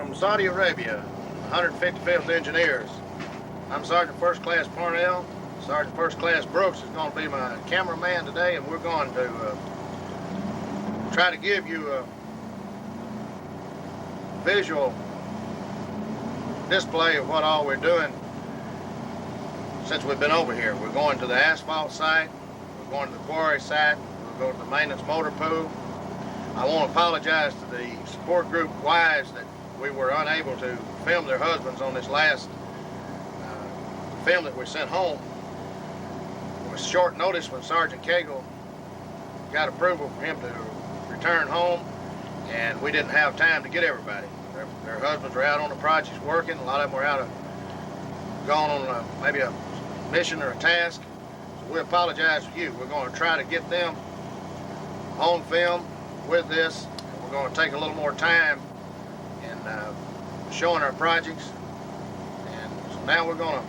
from Saudi Arabia, 155th Engineers. I'm Sergeant First Class Parnell. Sergeant First Class Brooks is going to be my cameraman today, and we're going to try to give you a visual display of what all we're doing since we've been over here. We're going to the asphalt site, we're going to the quarry site, we'll go to the maintenance motor pool. I want to apologize to the support group wives that we were unable to film their husbands on this last film that we sent home. It was short notice when Sergeant Cagle got approval for him to return home, and we didn't have time to get everybody. Their husbands were out on the projects working. A lot of them were gone on maybe a mission or a task. So we apologize to you. We're going to try to get them on film with this. We're going to take a little more time in showing our projects. And so now we're going to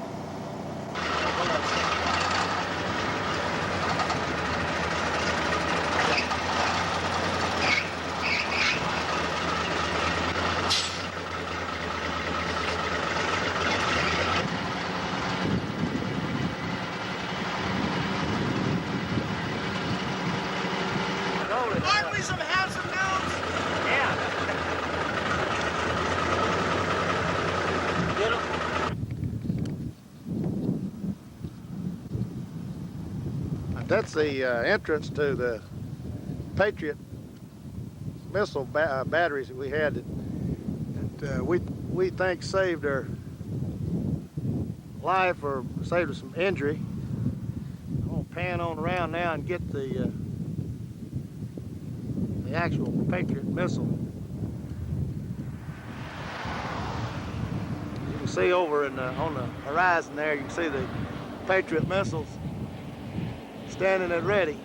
some handsome dudes. Yeah. Get 'em. That's the entrance to the Patriot missile batteries that we had that we think saved our life or saved us some injury. I'm gonna pan on around now and get the actual Patriot missile. You can see over on the horizon there, you can see the Patriot missiles standing at ready.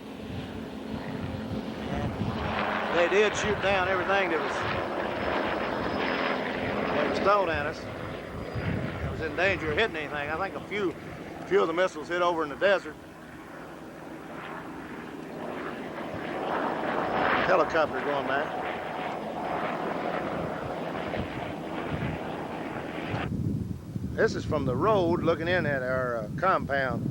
And they did shoot down everything that was thrown at us. That was in danger of hitting anything. I think a few of the missiles hit over in the desert. Helicopter going by. This is from the road looking in at our compound.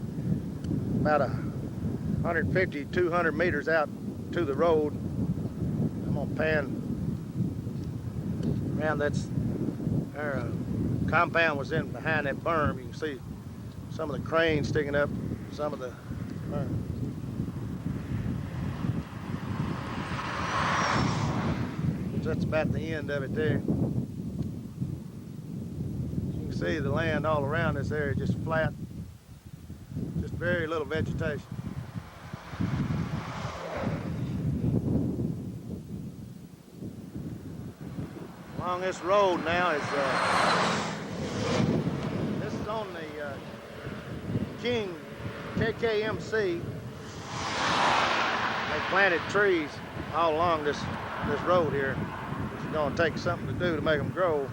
About 150, 200 meters out to the road. I'm gonna pan around. That's our compound was in behind that berm. You can see some of the cranes sticking up, some of the berm. That's about the end of it there. You can see the land all around this area just flat, just very little vegetation. Along this road now is this is on the King KKMC. They planted trees all along this road here. It's going to take something to do to make them grow.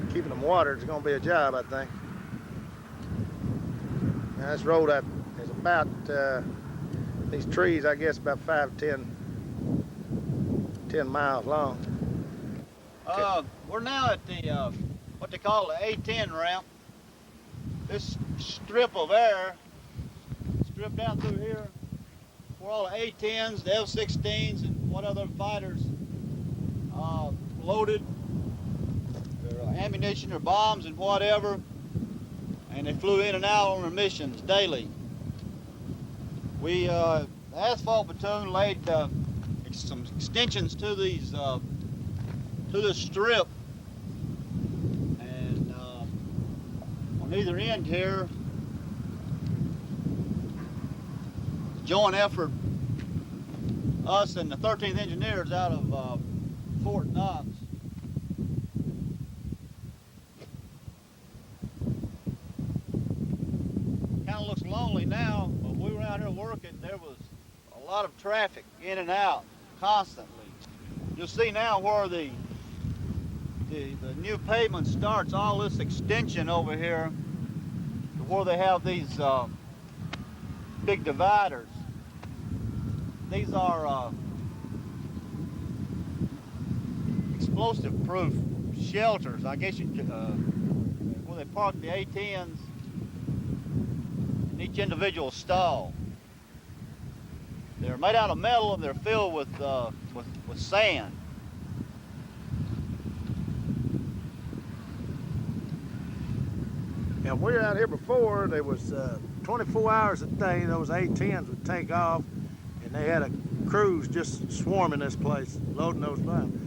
Keeping them watered is going to be a job, I think. Now this road is about these trees, I guess, about 10 miles long. We're now at the what they call the A10 ramp. This strip of air, strip down through here, where all the A10s, the F-16s, and what other fighters loaded their ammunition or bombs and whatever, and they flew in and out on their missions daily. We, the asphalt platoon laid some extensions to these, to this strip, and on either end here, joint effort, us and the 13th Engineers out of Fort Knox. Kind of looks lonely now, but when we were out here working, there was a lot of traffic in and out constantly. You'll see now where the new pavement starts, all this extension over here to where they have these big dividers. These are explosive proof shelters, I guess where they park the A-10s in each individual stall. They're made out of metal and they're filled with sand. And we were out here before. There was 24 hours a day those A-10s would take off, and they had a crews just swarming this place, loading those bombs.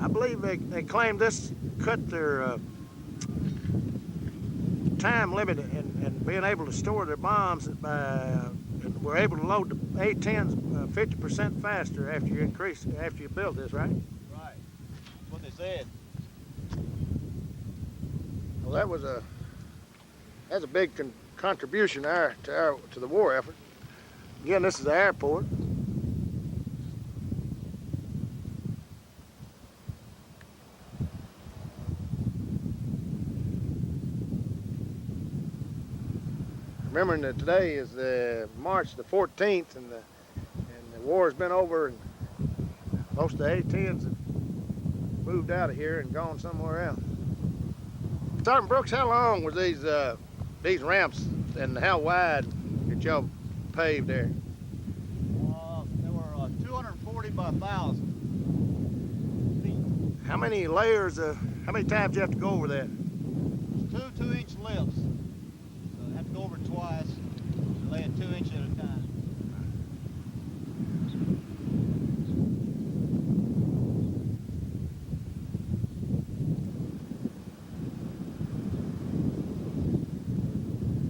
I believe they claimed this cut their time limit and being able to store their bombs and were able to load the A-10s 50% faster after you build this, right? Right. That's what they said. Well, that's a big contribution to the war effort. Again, this is the airport. Remembering that today is March the 14th, and the war's been over, and most of the A-10s have moved out of here and gone somewhere else. Sergeant Brooks, how long was these ramps, and how wide did y'all pave there? They were 240 by 1,000 feet. How many layers? How many times you have to go over that? Two 2-inch lifts. So I have to go over it twice, and lay it 2 inches at a time.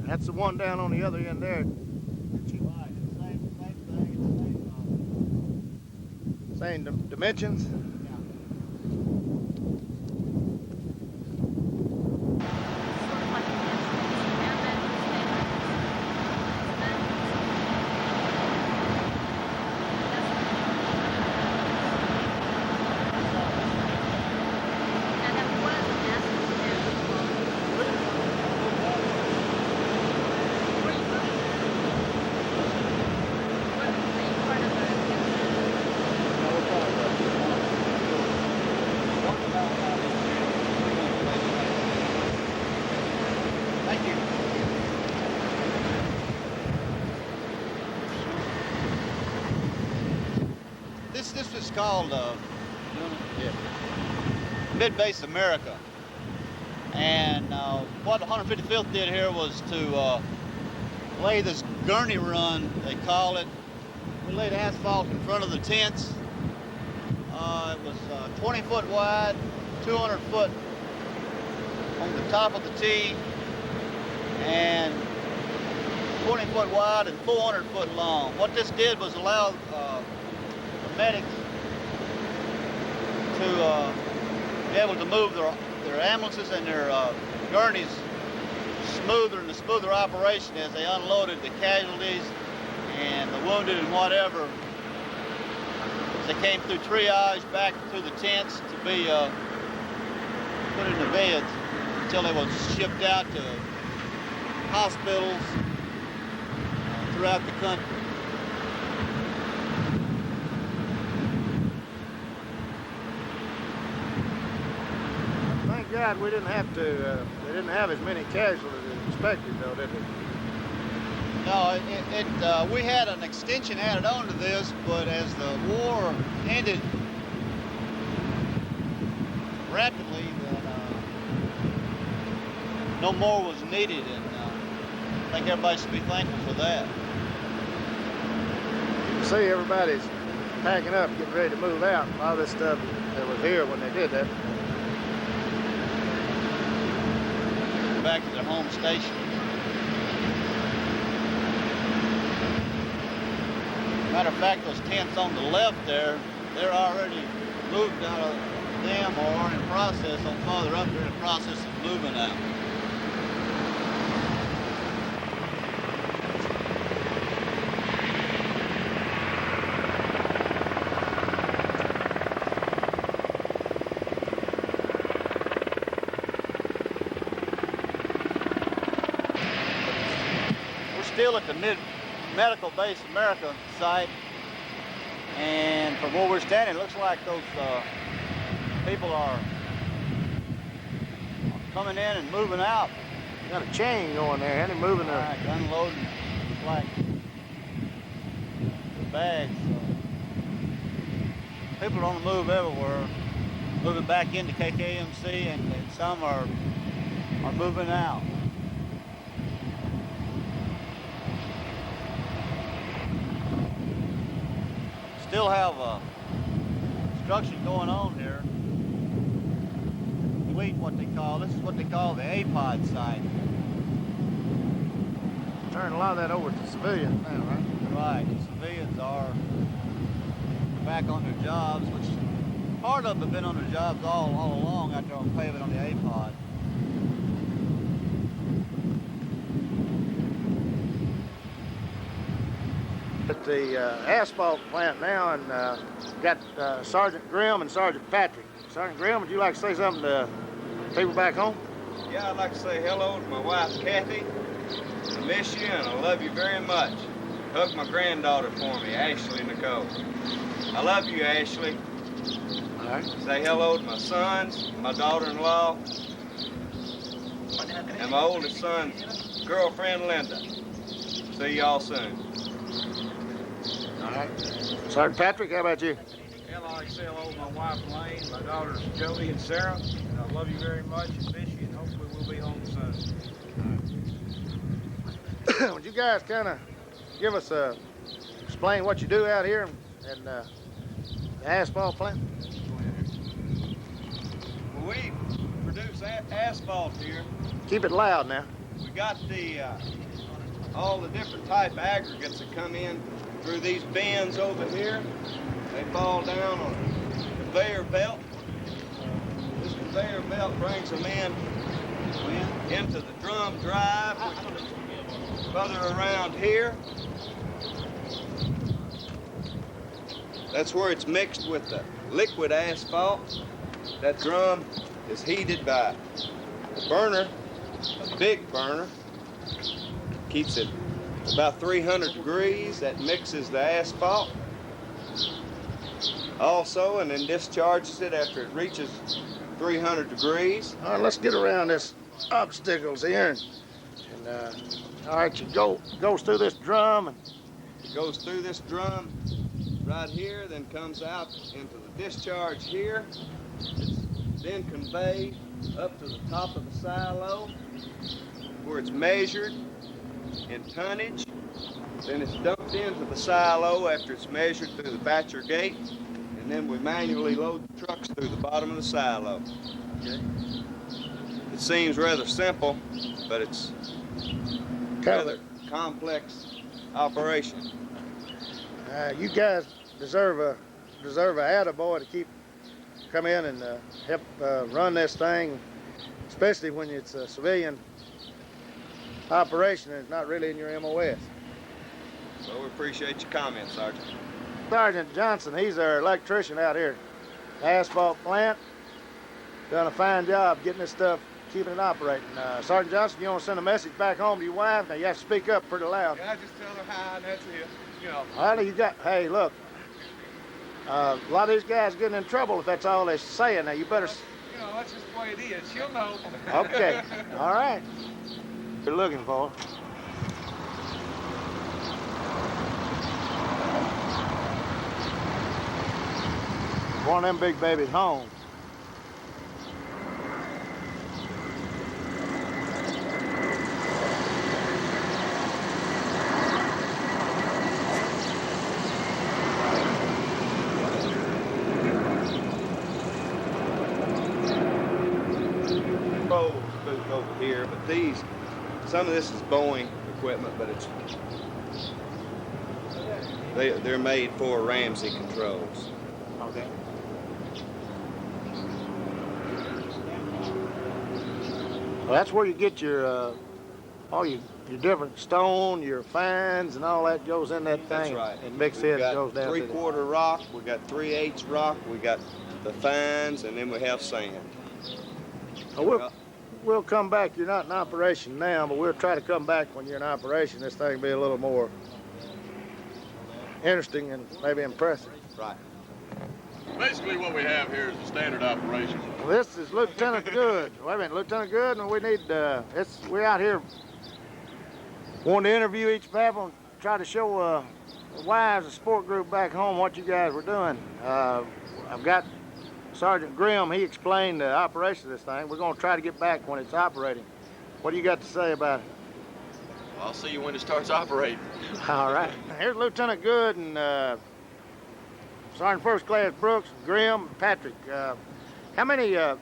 That's the one down on the other end there. Right, it's the same thing. It's the same. Same dimensions. This was called Mid-Base America, and what 155th did here was to lay this gurney run, they call it. We laid asphalt in front of the tents. It was 20 foot wide, 200 foot on the top of the T, and 20 foot wide and 400 foot long. What this did was allow medics to be able to move their ambulances and their gurneys smoother, and a smoother operation as they unloaded the casualties and the wounded and whatever. As they came through triage back through the tents to be put in the beds until they were shipped out to hospitals throughout the country. Thank God we didn't have to, they didn't have as many casualties as expected though, did they? No, we had an extension added on to this, but as the war ended rapidly, then no more was needed, and I think everybody should be thankful for that. You can see everybody's packing up, getting ready to move out. A lot of this stuff that was here when they did that. Back to their home station. Matter of fact, those tents on the left there, they're already moved out of them or are in process. On farther up, they're in the process of moving out. Still at the Medical Base America site, and from where we're standing, it looks like those people are coming in and moving out. Got a chain going there, and it moving there. Right, unloading like the bags. So. People are on the move everywhere, moving back into KKMC, and some are moving out. Still have construction going on here. This is what they call the APOD site. Turn a lot of that over to civilians now, right? Right, the civilians are back on their jobs, which part of them have been on their jobs all along out there on paving on the APOD. At the asphalt plant now, and got Sergeant Grimm and Sergeant Patrick. Sergeant Grimm, would you like to say something to people back home? Yeah, I'd like to say hello to my wife, Kathy. I miss you and I love you very much. Hug my granddaughter for me, Ashley Nicole. I love you, Ashley. All right. Say hello to my sons, my daughter-in-law, and my oldest son's girlfriend, Linda. See y'all soon. All right. Sergeant Patrick, how about you? I'd like to say hello to my wife, Lane, my daughters, Jody and Sarah. And I love you very much and miss you, and hopefully we'll be home soon. Would you guys kind of give us explain what you do out here in the asphalt plant? Well, we produce asphalt here. Keep it loud now. We got all the different type of aggregates that come in through these bins over here. They fall down on a conveyor belt. This conveyor belt brings them into the drum drive, which is further around here. That's where it's mixed with the liquid asphalt. That drum is heated by a burner, a big burner. Keeps it about 300 degrees. That mixes the asphalt. Also, and then discharges it after it reaches 300 degrees. All right, let's get around this obstacles here. And all right, you goes through this drum. And It goes through this drum right here, then comes out into the discharge here. It's then conveyed up to the top of the silo, where it's measured in tonnage. Then it's dumped into the silo after it's measured through the batcher gate. And then we manually load the trucks through the bottom of the silo. okay. It seems rather simple, but it's rather complex operation. You guys deserve a attaboy to come in and help run this thing, especially when it's a civilian operation and it's not really in your MOS. Well, we appreciate your comments, Sergeant. Sergeant Johnson, he's our electrician out here. Asphalt plant. Done a fine job getting this stuff, keeping it operating. Sergeant Johnson, you want to send a message back home to your wife? Now, you have to speak up pretty loud. Yeah, just tell her hi, and that's it. You know. All right, hey, look. A lot of these guys getting in trouble if that's all they're saying. Now, you better... You know, that's just the way it is. She'll know. Okay, all right. You're looking for. One of them big babies home. Controls booth over here, but some of this is Boeing equipment, but they're made for Ramsey controls. Okay. Well, that's where you get your all your different stone, your fines, and all that goes in that thing. That's right. And mixed We've in and goes got down. 3/4 rock, we got 3/8 rock, we got the fines, and then we have sand. We'll come back. You're not in operation now, but we'll try to come back when you're in operation. This thing will be a little more interesting and maybe impressive. Right. Basically, what we have here is a standard operation. Well, this is Lieutenant Good. Wait a minute, Lieutenant Good, and we need, we're out here wanting to interview each babble and try to show the wives and sport group back home what you guys were doing. I've got Sergeant Grimm. He explained the operation of this thing. We're going to try to get back when it's operating. What do you got to say about it? Well, I'll see you when it starts operating. All right. Here's Lieutenant Good and Sergeant First Class Brooks, Grimm, and Patrick. How many, can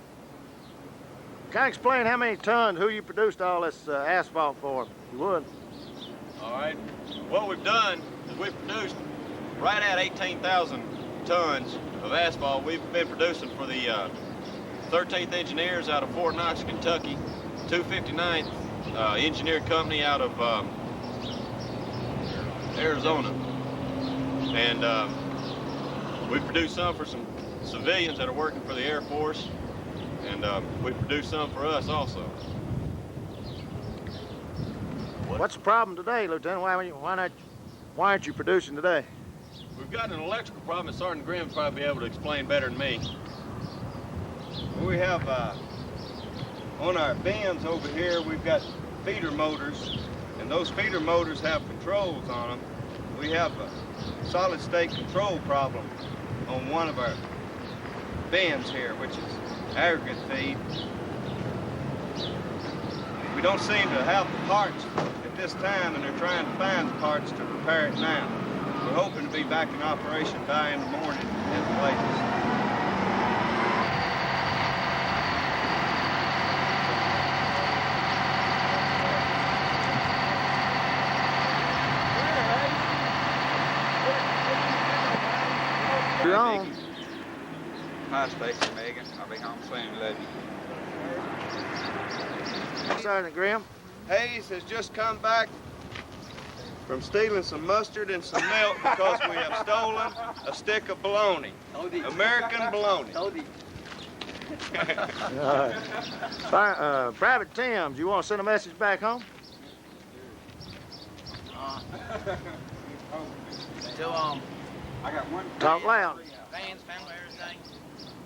I explain how many tons, who you produced all this asphalt for, if you would? All right. What we've done is we've produced right at 18,000 tons of asphalt. We've been producing for the 13th Engineers out of Fort Knox, Kentucky, 259th Engineer Company out of Arizona. And we produced some for some civilians that are working for the Air Force, and we produced some for us also. What's the problem today, Lieutenant? Why aren't you producing today? We've got an electrical problem that Sergeant Grimm will probably be able to explain better than me. We have, on our bins over here, we've got feeder motors, and those feeder motors have controls on them. We have a solid state control problem on one of our bins here, which is aggregate feed. We don't seem to have the parts at this time, and they're trying to find the parts to repair it now. We're hoping to be back in operation by in the morning at the latest. You're on. Hi, Stacy, Megan. I'll be home soon. Love you. Sergeant Grimm. Hayes has just come back from stealing some mustard and some milk because we have stolen a stick of bologna. American bologna. Private Timms, you want to send a message back home? To I got one. Talk loud. fans, family, everything.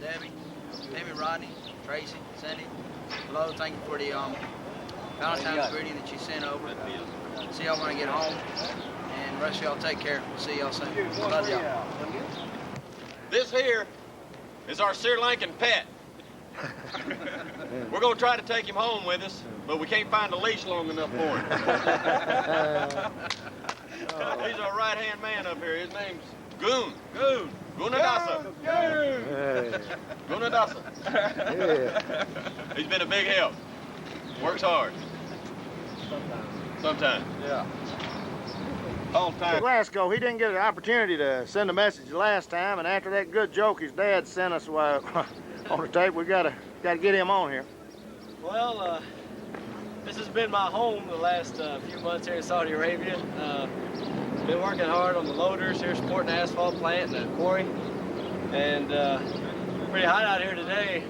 Debbie, Rodney, Tracy, Cindy. Hello, thank you for the Valentine's greeting that you sent over. See y'all when I get home. And the rest of y'all take care. See y'all soon. Love y'all. This here is our Sri Lankan pet. We're going to try to take him home with us, but we can't find a leash long enough for him. He's our right-hand man up here. His name's Goon. Gunadasa. Gunadasa. Yeah. He's been a big help. Works hard. Sometimes. Yeah. All the time. Glasgow, he didn't get an opportunity to send a message last time, and after that good joke his dad sent us on the tape, we gotta get him on here. Well, this has been my home the last few months here in Saudi Arabia. Been working hard on the loaders here, supporting the asphalt plant and the quarry, and pretty hot out here today.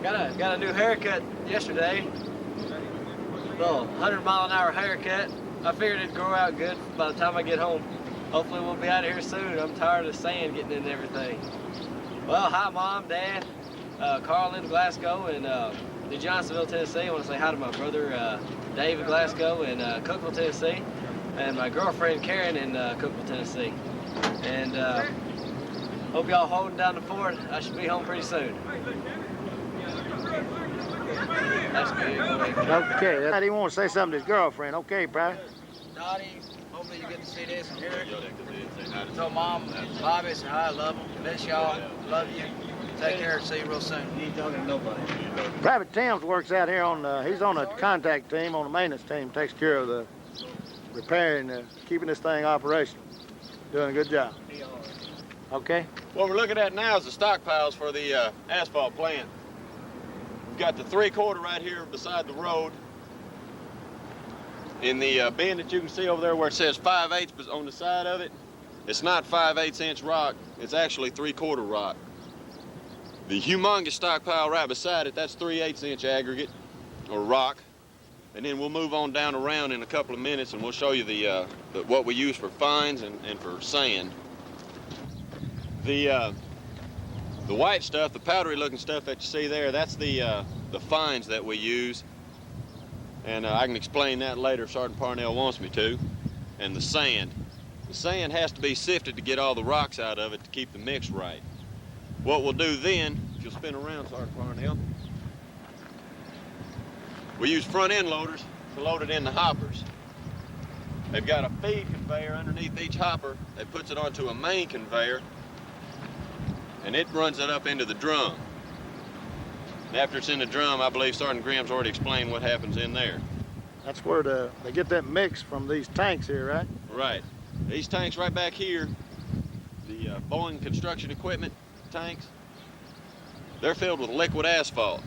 Got a new haircut yesterday. Little 100-mile-an-hour haircut. I figured it'd grow out good by the time I get home. Hopefully we'll be out of here soon. I'm tired of the sand getting into everything. Well, hi, Mom, Dad, Carl in Glasgow and New Johnsonville, Tennessee. I want to say hi to my brother Dave in Glasgow and Cookeville, Tennessee, and my girlfriend Karen in Cookeville, Tennessee. And hope y'all holding down the fort. I should be home pretty soon. That's good. Okay, Dad, he want to say something to his girlfriend. Okay, Brad. Dottie, hopefully you get to see this and hear it. Tell Mom, Bobby, say hi, love them. Miss y'all, love you. Take care, see you real soon. You ain't talking to nobody. Private Timms works out here he's on the contact team, on the maintenance team, takes care of the repairing, keeping this thing operational. Doing a good job. Okay? What we're looking at now is the stockpiles for the asphalt plant. We've got the 3/4 right here beside the road. In the bin that you can see over there where it says 5/8 on the side of it, it's not 5/8 inch rock, it's actually 3/4 rock. The humongous stockpile right beside it, that's 3/8 inch aggregate or rock. And then we'll move on down around in a couple of minutes and we'll show you the what we use for fines and for sand. The The white stuff, the powdery looking stuff that you see there, that's the fines that we use. And I can explain that later if Sergeant Parnell wants me to. And the sand. The sand has to be sifted to get all the rocks out of it to keep the mix right. What we'll do then, if you'll spin around, Sergeant Parnell, we use front end loaders to load it in the hoppers. They've got a feed conveyor underneath each hopper that puts it onto a main conveyor, and it runs it up into the drum. And after it's in the drum, I believe Sergeant Graham's already explained what happens in there. That's where they get that mix from these tanks here, right? Right. These tanks right back here, the Boeing construction equipment tanks, they're filled with liquid asphalt.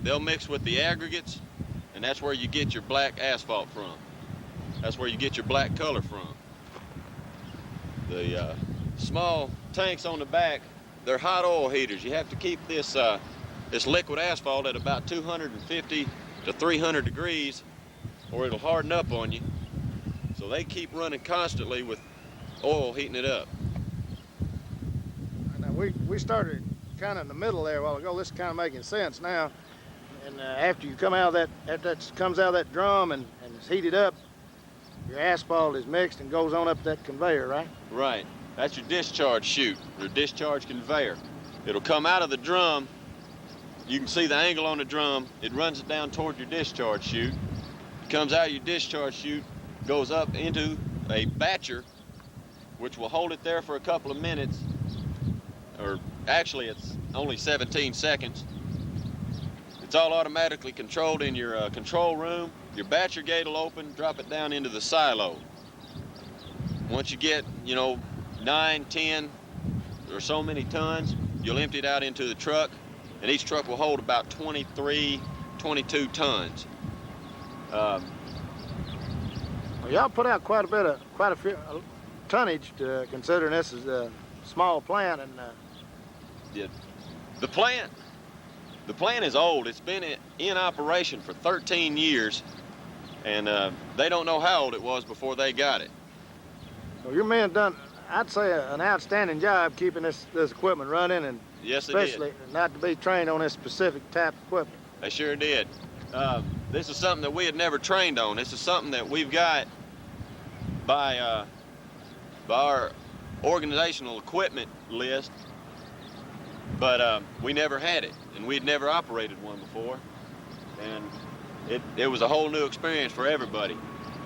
They'll mix with the aggregates, and that's where you get your black asphalt from. That's where you get your black color from. The small tanks on the back, they're hot oil heaters. You have to keep this liquid asphalt at about 250 to 300 degrees or it'll harden up on you. So they keep running constantly with oil heating it up. Now we started kind of in the middle there a while ago. This is kind of making sense now. And after you come out of that, after that comes out of that drum and it's heated up, your asphalt is mixed and goes on up that conveyor, right? Right. That's your discharge chute, your discharge conveyor. It'll come out of the drum. You can see the angle on the drum. It runs it down toward your discharge chute. It comes out of your discharge chute, goes up into a batcher, which will hold it there for a couple of minutes, or actually it's only 17 seconds. It's all automatically controlled in your control room. Your batcher gate will open, drop it down into the silo. Once you get, 9, 10, or so many tons, you'll empty it out into the truck, and each truck will hold about 23, 22 tons. Well, y'all put out quite a few tonnage considering this is a small plant, and Yeah. The plant is old. It's been in operation for 13 years, and they don't know how old it was before they got it. so your men done, I'd say, an outstanding job keeping this equipment running, and Yes, they did. especially not to be trained on this specific type of equipment. They sure did. This is something that we had never trained on. This is something that we've got by our organizational equipment list, but we never had it, and we'd never operated one before, and it was a whole new experience for everybody.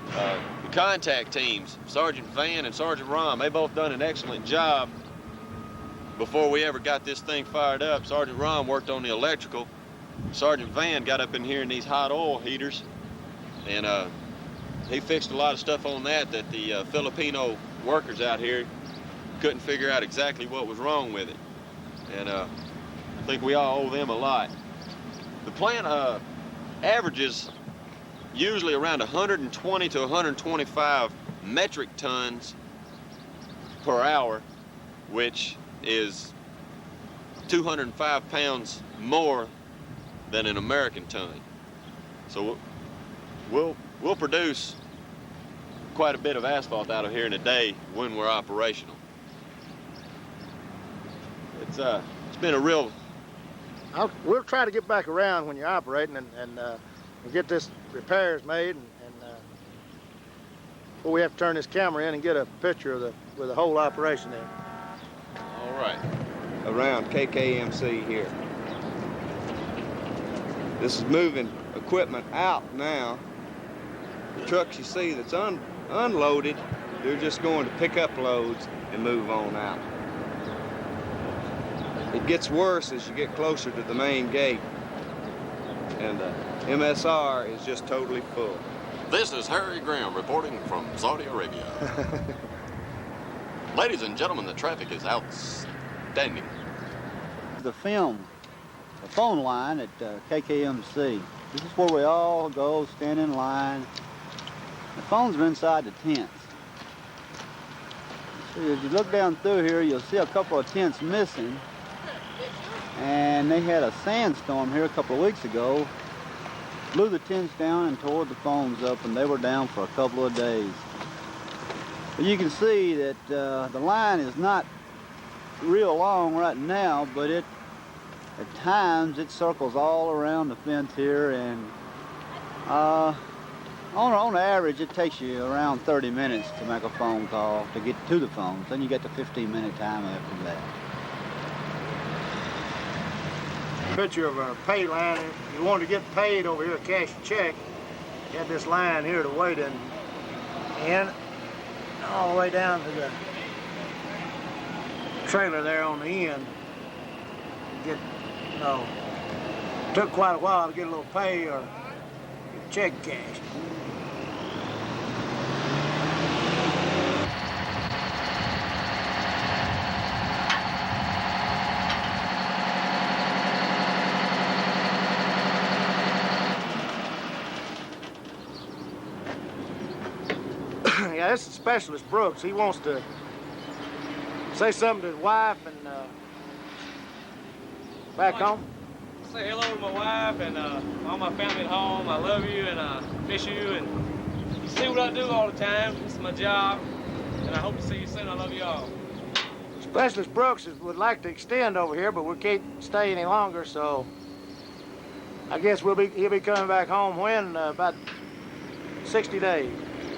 The contact teams, Sergeant Van and Sergeant Rom, they both done an excellent job before we ever got this thing fired up. Sergeant Rom worked on the electrical. Sergeant Van got up in here in these hot oil heaters, and he fixed a lot of stuff on that the Filipino workers out here couldn't figure out exactly what was wrong with it. And I think we all owe them a lot. The plant averages usually around 120 to 125 metric tons per hour, which is 205 pounds more than an American ton. So we'll produce quite a bit of asphalt out of here in a day when we're operational. It's been a real... We'll try to get back around when you're operating and we'll get this repairs made, and before we have to turn this camera in and get a picture of the whole operation there. All right. Around KKMC here. This is moving equipment out now. The trucks you see that's unloaded, they're just going to pick up loads and move on out. It gets worse as you get closer to the main gate, and the MSR is just totally full. This is Harry Graham reporting from Saudi Arabia. Ladies and gentlemen, the traffic is outstanding. The phone line at KKMC. This is where we all go, stand in line. The phones are inside the tents. So as you look down through here, you'll see a couple of tents missing. And they had a sandstorm here a couple of weeks ago. Blew the tents down and tore the phones up, and they were down for a couple of days. But you can see that the line is not real long right now, but At times, it circles all around the fence here, and on average, it takes you around 30 minutes to make a phone call to get to the phone. Then you get the 15-minute time after that. Picture of a pay line. If you wanted to get paid over here, cash a check, you had this line here to wait in, and all the way down to the trailer there on the end. Get, took quite a while to get a little pay or get a check cashed. Yeah, this is Specialist Brooks. He wants to say something to his wife and back home. Say hello to my wife and all my family at home. I love you and I miss you, and you see what I do all the time. This is my job, and I hope to see you soon. I love you all. Specialist Brooks would like to extend over here, but we can't stay any longer, so I guess he'll be coming back home when? About 60 days.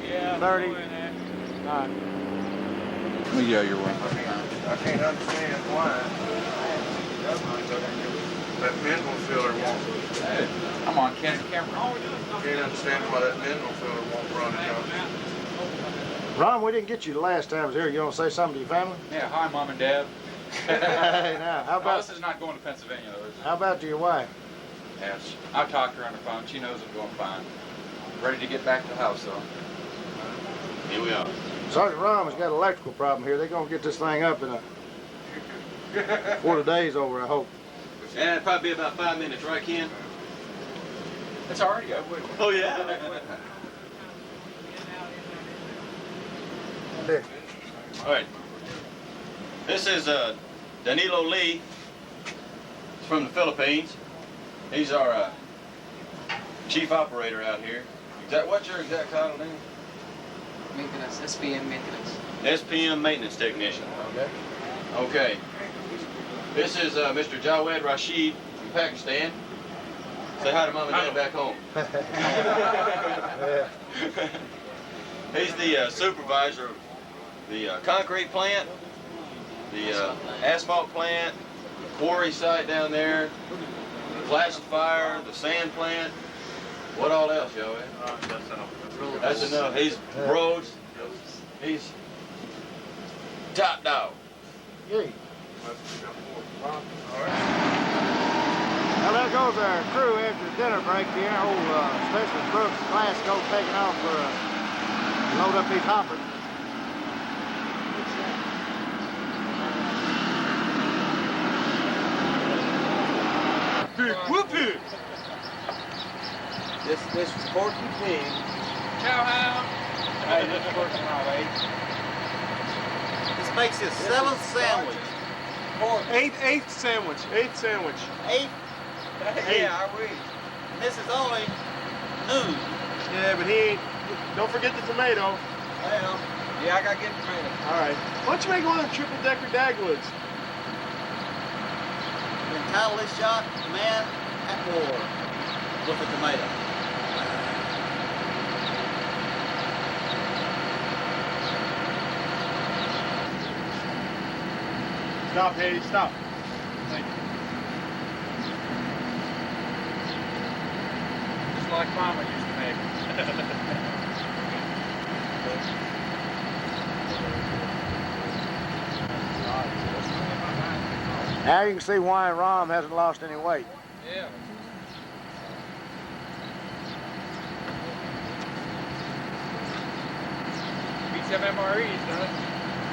Yeah, 30. somewhere in there. All right. Let me go your way. I can't understand why that mineral filler won't. Come on, Ken. Can't understand why that mineral filler won't run it. Ron, we didn't get you the last time I was here. You want to say something to your family? Yeah, hi, Mom and Dad. Hey, now, how about this is not going to Pennsylvania, though, is it? how about to your wife? Yes. I've talked to her on the phone. She knows I'm going fine. Ready to get back to the house, though. Here we are. Sergeant Ron has got an electrical problem here. They're gonna get this thing up in before the day's over, I hope. Yeah, it'll probably be about 5 minutes, right, Ken? It's already over. Oh, yeah? All right. This is Danilo Lee. He's from the Philippines. He's our chief operator out here. What's your exact title name? Maintenance, SPM maintenance. SPM maintenance technician. Okay. Okay. This is Mr. Jawed Rashid from Pakistan. Say hi to Mom and Dad back home. He's the supervisor of the concrete plant, the asphalt plant, the quarry site down there, the classifier, the sand plant. What all else, Joey? That's enough. He's roads. He's top dog. Yay. Now there goes our crew after the dinner break here. Old Specialist Brooks Glasgow taking off for load up these hoppers. Big whoopee! This is Porky Pig. Cowhound. Hey, this is Porky Pig. This makes his 7th sandwich. Eighth sandwich. Eighth sandwich. 8? Yeah, I wish. And this is only noon. Yeah, but he ain't. Don't forget the tomato. Well, Yeah, I gotta get tomato. All right. Why don't you make one of them triple-decker Dagwoods? we entitle this shot, Man at War, with a tomato. Stop, Haiti, stop. Thank you. Just like Mama used to make. Now you can see why Rom hasn't lost any weight. Yeah. Beats them MREs, doesn't it?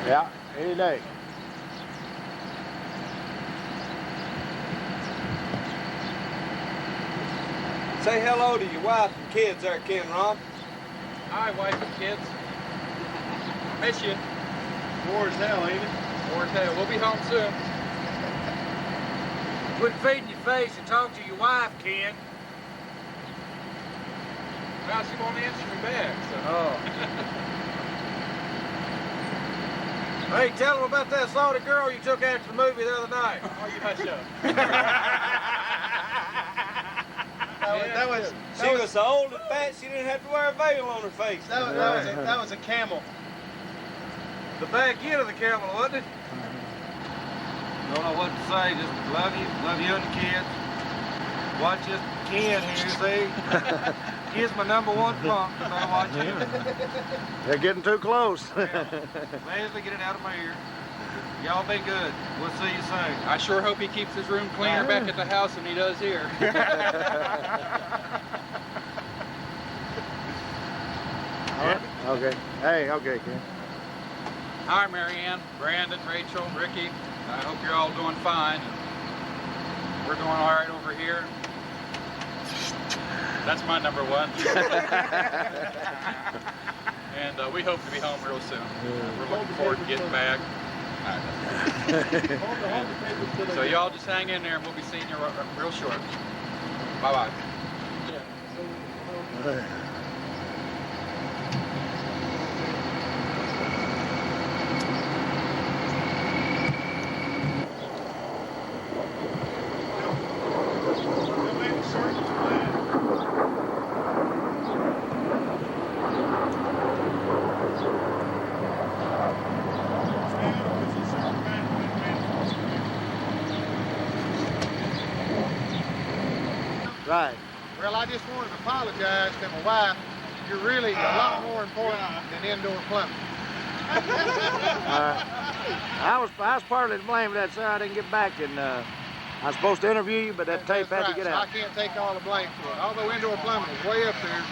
Yeah, any day. Say hello to your wife and kids there, Ken Rom. Hi, wife and kids. Miss you. War as hell, ain't it? Or hell, we'll be home soon. Quit feeding your face and talk to your wife, Ken. Well, she won't answer me back, so. Oh. Hey, tell them about that Saudi girl you took after the movie the other night. Oh, you hush up. She was so old and fat she didn't have to wear a veil on her face. That was a camel. The back end of the camel, wasn't it? Don't know what to say. Just love you and the kids. Watch this Ken here, see? He's my #1 punk. Better watch him. They're getting too close. Leslie, get it out of my ear. Y'all be good. We'll see you soon. I sure hope he keeps his room cleaner back at the house than he does here. Okay. Hey, okay, Ken. Hi, Marianne, Brandon, Rachel, Ricky. I hope you're all doing fine. We're doing all right over here. That's my #1. And we hope to be home real soon. We're looking forward to getting back. So y'all just hang in there and we'll be seeing you real short. Bye-bye. Right. Well, I just wanted to apologize to my wife. You're really a lot more important than indoor plumbing. I was partly to blame for that, sir. I didn't get back, and I was supposed to interview you, but that tape had to get So out. I can't take all the blame for it. Although indoor plumbing is way up there,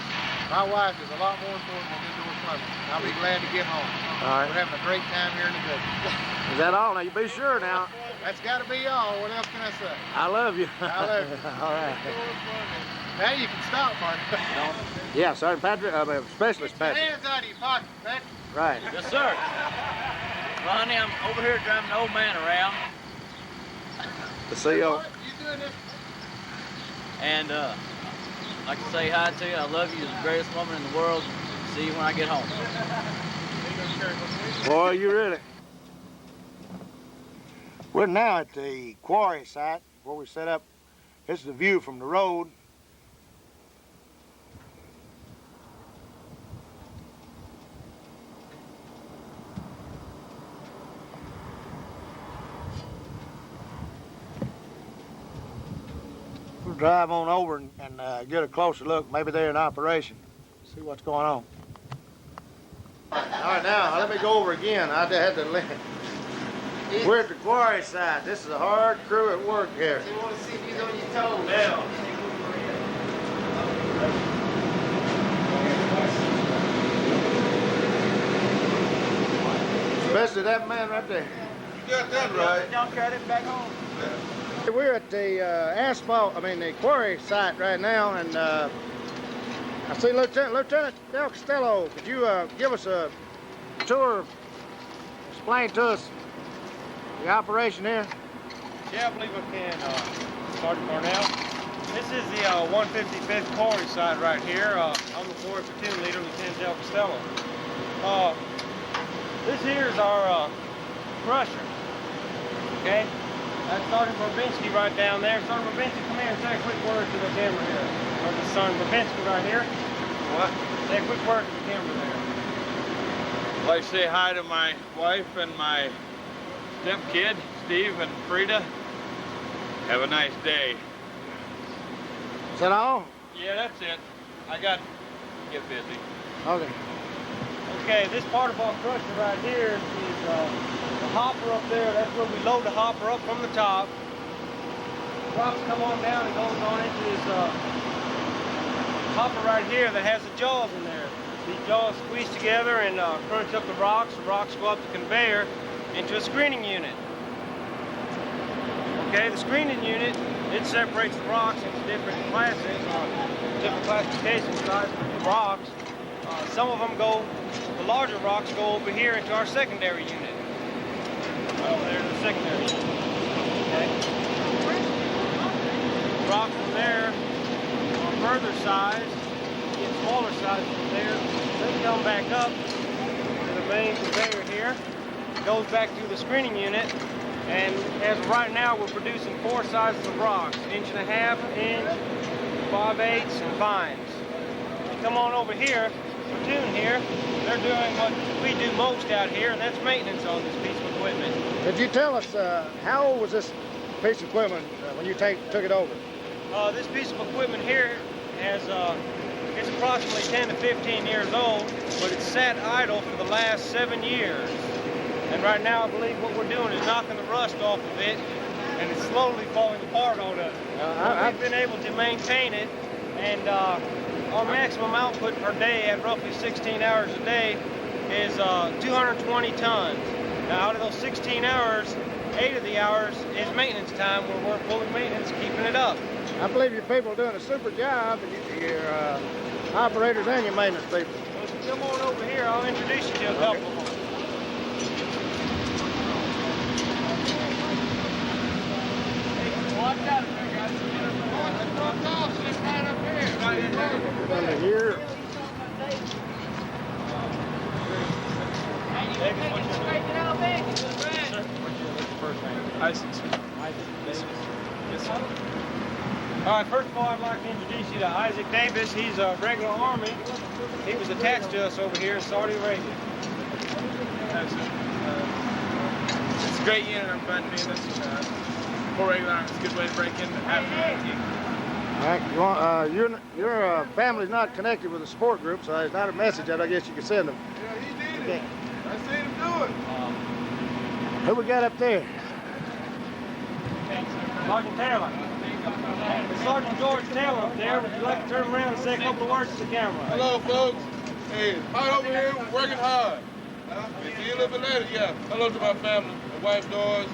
my wife is a lot more important than indoor plumbing. I'll be glad to get home. All right. We're having a great time here in the desert. Is that all? Now, you be sure now. That's got to be all. What else can I say? I love you. I love you. All right. Now you can stop, Mark. Yeah, Sergeant Patrick, Specialist Get your Patrick. hands out of your pocket, Patrick. Right. Yes, sir. Well, honey, I'm over here driving an old man around. The CO. What? You doing this? And I'd like to say hi to you. I love you. You're the greatest woman in the world. See you when I get home. Boy, you really. We're now at the quarry site where we set up. This is the view from the road. We'll drive on over and get a closer look. Maybe they're in operation. See what's going on. All right, now let me go over again. I had to. We're at the quarry site. This is a hard crew at work here. You want to see if he's on your toes now. Especially that man right there. You got that right. Y'all carry it back home. We're at the quarry site right now, and I see Lieutenant Del Costello. Could you give us a tour, explain to us the operation here? Yeah, I believe I can, Sergeant Parnell. This is the 155th quarry site right here. I'm the quarry platoon leader, Lieutenant Del Costello. This here is our crusher, okay? That's Sergeant Verbinski right down there. Sergeant Verbinski, come here and say a quick word to the camera here. Or this Sergeant Verbinski right here. What? Say a quick word to the camera there. I'd like to say hi to my wife and my stepkid, Steve and Frida. Have a nice day. Is that all? Yeah, that's it. I got to get busy. Okay. Okay, this part of our crusher right here is the hopper up there. That's where we load the hopper up from the top. The rocks come on down and goes on into this hopper right here that has the jaws in there. These jaws squeeze together and crunch up the rocks. The rocks go up the conveyor into a screening unit. Okay, the screening unit, it separates the rocks into different classes, different classification sizes of rocks. Some of them go, the larger rocks go over here into our secondary unit. Over there to the secondary unit. Okay. Rocks from there are further sized, get smaller sizes from there. They come back up to the main conveyor here. goes back to the screening unit, and as of right now, we're producing 4 sizes of rocks: 1.5 inch, 5/8, and fines. Come on over here, platoon here, they're doing what we do most out here, and that's maintenance on this piece of equipment. Could you tell us how old was this piece of equipment when you took it over? This piece of equipment here has, it's approximately 10 to 15 years old, but it's sat idle for the last 7 years. And right now, I believe what we're doing is knocking the rust off of it, and it's slowly falling apart on us. We've been able to maintain it, and our maximum output per day at roughly 16 hours a day is 220 tons. Now, out of those 16 hours, 8 of the hours is maintenance time where we're fully maintenance, keeping it up. I believe your people are doing a super job, and your operators and your maintenance people. Well, if you come on over here, I'll introduce you to a couple of them. Watch out there, guys. Right up here. Under here. All right, first of all, I'd like to introduce you to Isaac Davis. He's a regular Army. He was attached to us over here in Saudi Arabia. It's a great unit. I'm glad to be in this. More regular Army. It's a good way to break in after. All right, your family's not connected with a support group, so there's not a message that I guess you can send them. Yeah, he did it. I seen him do it. Who we got up there? Sergeant Taylor. Sergeant George Taylor up there. Would you like to turn around and say a couple of words to the camera? Hello, folks. Hey, right over here, we're working hard. See you a little bit later. Yeah. Hello to my family, my wife, Doris,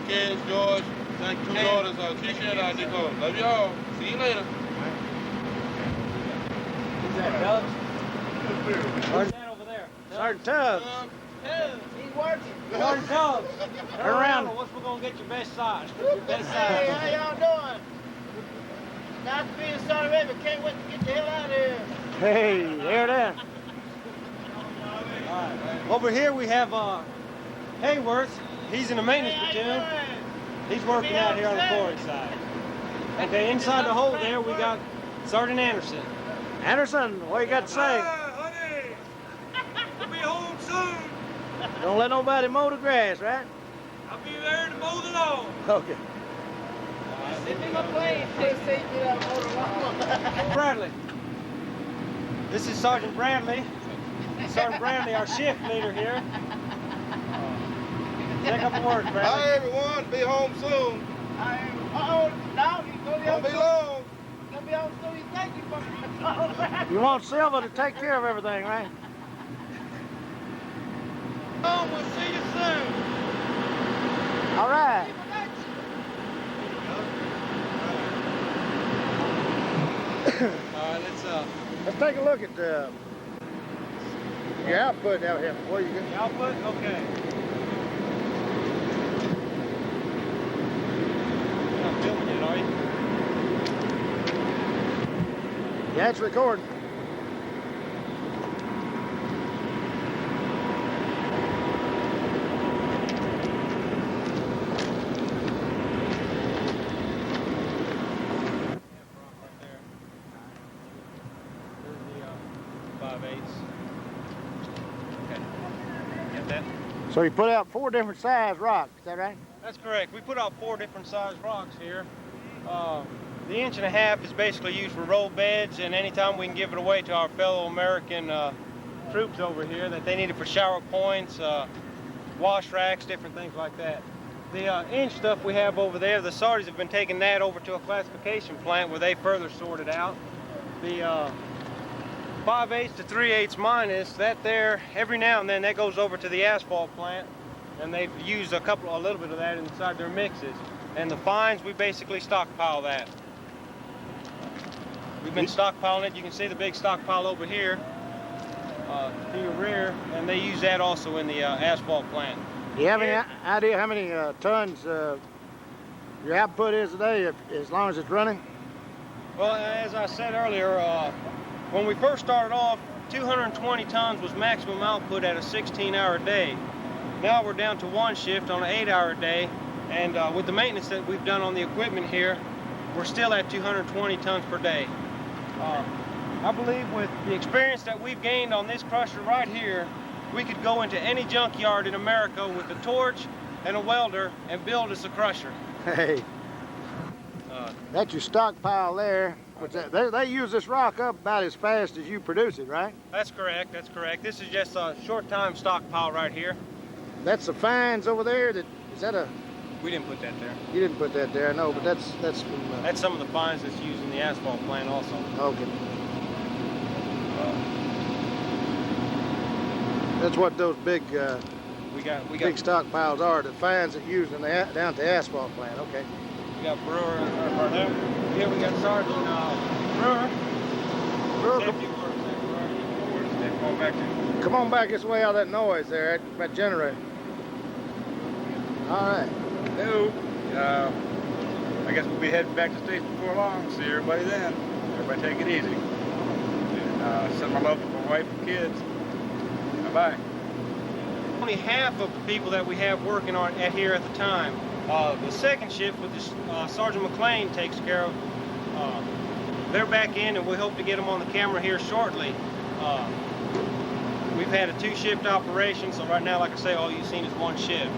kids, George, 2 daughters, Keisha and Nicole. Love y'all. See you later. Who's that, Tubbs? Sergeant over there. Sergeant Tubbs. He's working. Sergeant Tubbs. Turn around. What's we gonna get your best side? Your best side. Hey, how y'all doing? Nice to be in Saudi Arabia. Can't wait to get the hell out of here. Hey, there that. All right. Over here we have Hayworth. He's in the maintenance platoon. He's working out here on the quarry side. Okay, inside the hole there we got Sergeant Anderson. Anderson, what you got to say? Honey, we'll be home soon. Don't let nobody mow the grass, right? I'll be there to mow the lawn. Okay. Send me my plane. They say that I'm Bradley. This is Sergeant Bradley. Sergeant Bradley, our shift leader here. Say a couple words, Bradley. Hi, everyone. Be home soon. Now he's going to be home Won't be long. He's going to be home soon. Thank you for You want Silva to take care of everything, right? Oh, we'll see you soon. All right. All right, let's take a look at your output out here. What you get? Output? Okay. You're not filming yet, are you? Yeah, it's recording. So you put out 4 different size rocks, is that right? That's correct. We put out 4 different size rocks here. The 1.5 inch is basically used for roll beds, and anytime we can give it away to our fellow American troops over here that they need it for shower points, wash racks, different things like that. The inch stuff we have over there, the Saudis have been taking that over to a classification plant where they further sort it out. The 5/8 to 3/8 minus, that there, every now and then that goes over to the asphalt plant, and they've used a little bit of that inside their mixes. And the fines, we basically stockpile that. We've been stockpiling it. You can see the big stockpile over here to your rear, and they use that also in the asphalt plant. Do you have any idea how many tons your output is today, as long as it's running? Well, as I said earlier, when we first started off, 220 tons was maximum output at a 16-hour day. Now we're down to one shift on an 8-hour day, and with the maintenance that we've done on the equipment here, we're still at 220 tons per day. I believe with the experience that we've gained on this crusher right here, we could go into any junkyard in America with a torch and a welder and build us a crusher. Hey, that's your stockpile there. They use this rock up about as fast as you produce it, right? That's correct, that's correct. This is just a short time stockpile right here. That's the fines over there. Is that a... We didn't put that there. You didn't put that there, I know, but that's from... That's some of the fines that's used in the asphalt plant also. Okay. That's what those big big stockpiles are, the fines that used in the down at the asphalt plant. Okay. We got Brewer, here we got Sergeant Brewer. Come on back this way out of that noise there, that generator. All right. Hello. I guess we'll be heading back to the station before long. See everybody then. Everybody take it easy. Send my love to my wife and kids. Bye-bye. Only half of the people that we have working on here at the time. The second shift, with Sergeant McLean takes care of, they're back in, and we hope to get them on the camera here shortly. We've had a 2-shift operation, so right now, like I say, all you've seen is 1 shift.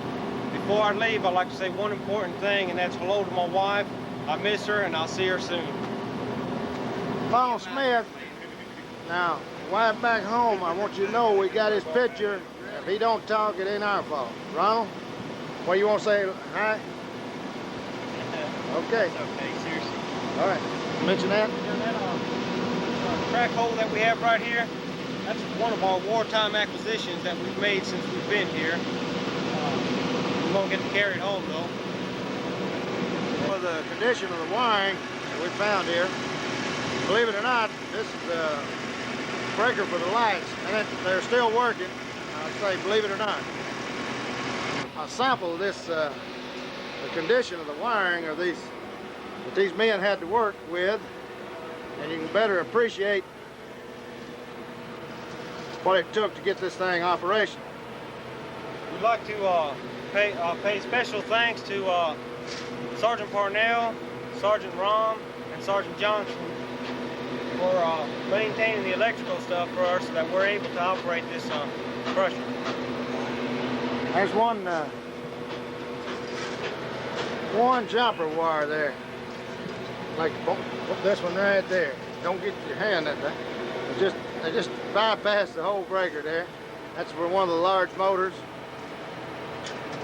Before I leave, I'd like to say one important thing, and that's hello to my wife. I miss her, and I'll see her soon. Paul Smith, now, wife back home, I want you to know we got his picture. If he don't talk, it ain't our fault. Ronald, what you want to say? Hi? Okay. It's okay, seriously. All right. Mention that? Crack hole that we have right here, that's one of our wartime acquisitions that we've made since we've been here. We won't get to carry it home, though. For the condition of the wiring that we found here, believe it or not, this is the breaker for the lights, and they're still working. I'd say, believe it or not. A sample of this, the condition of the wiring of that these men had to work with, and you can better appreciate what it took to get this thing operational. We'd like to pay special thanks to Sergeant Parnell, Sergeant Rom, and Sergeant Johnson for maintaining the electrical stuff for us so that we're able to operate this crusher. There's one jumper wire there. Like this one right there. Don't get your hand in there. They just bypass the whole breaker there. That's for one of the large motors.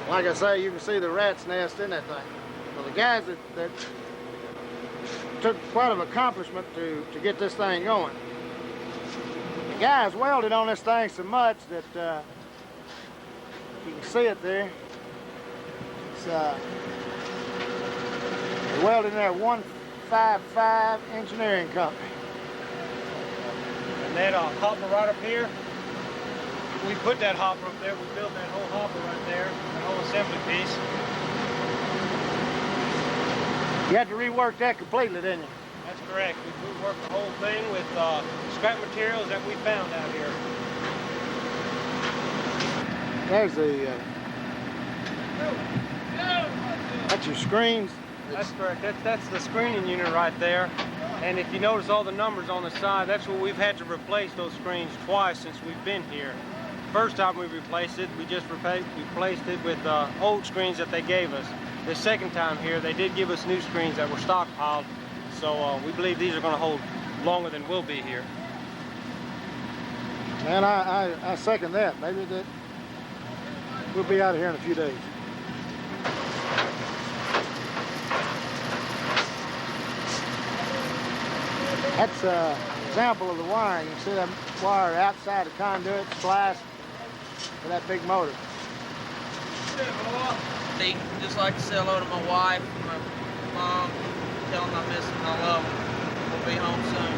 Like I say, you can see the rat's nest in that thing. Well, the guys that took quite an accomplishment to get this thing going. The guys welded on this thing so much that you can see it there. It's they welded in there 155 Engineering Company. And that hopper right up here, we put that hopper up there. We built that whole hopper right there, that whole assembly piece. You had to rework that completely, didn't you? That's correct. We worked the whole thing with scrap materials that we found out here. There's the, that's your screens. That's correct. That's the screening unit right there. And if you notice all the numbers on the side, that's what we've had to replace those screens twice since we've been here. First time we replaced it, we just replaced it with old screens that they gave us. The second time here, they did give us new screens that were stockpiled. So we believe these are going to hold longer than we'll be here. Man, I second that. Maybe that we'll be out of here in a few days. That's an example of the wiring. You can see that wire outside the conduit spliced for that big motor. They just like to say hello to my wife, my mom, tell them I miss them, I love them. We'll be home soon.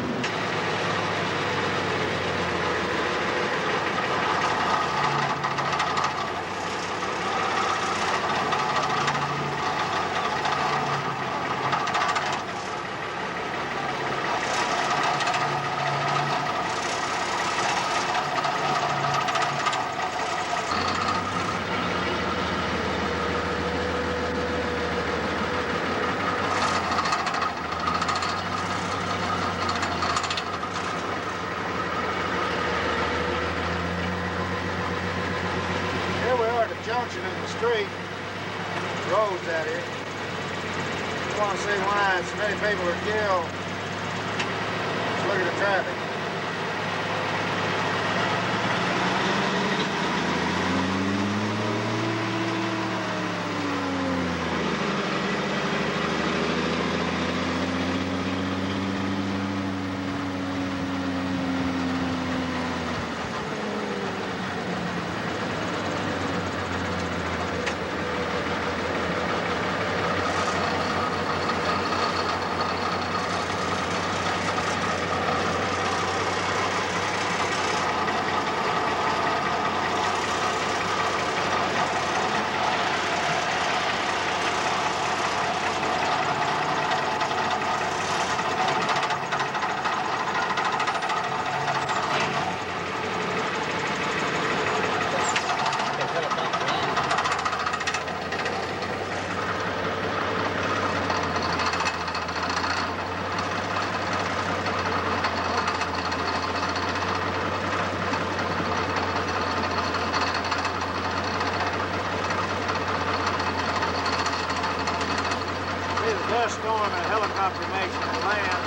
junction in the street, roads out here. You want to see why so many people are killed? Let's look at the traffic. Dust storm and a helicopter makes it land.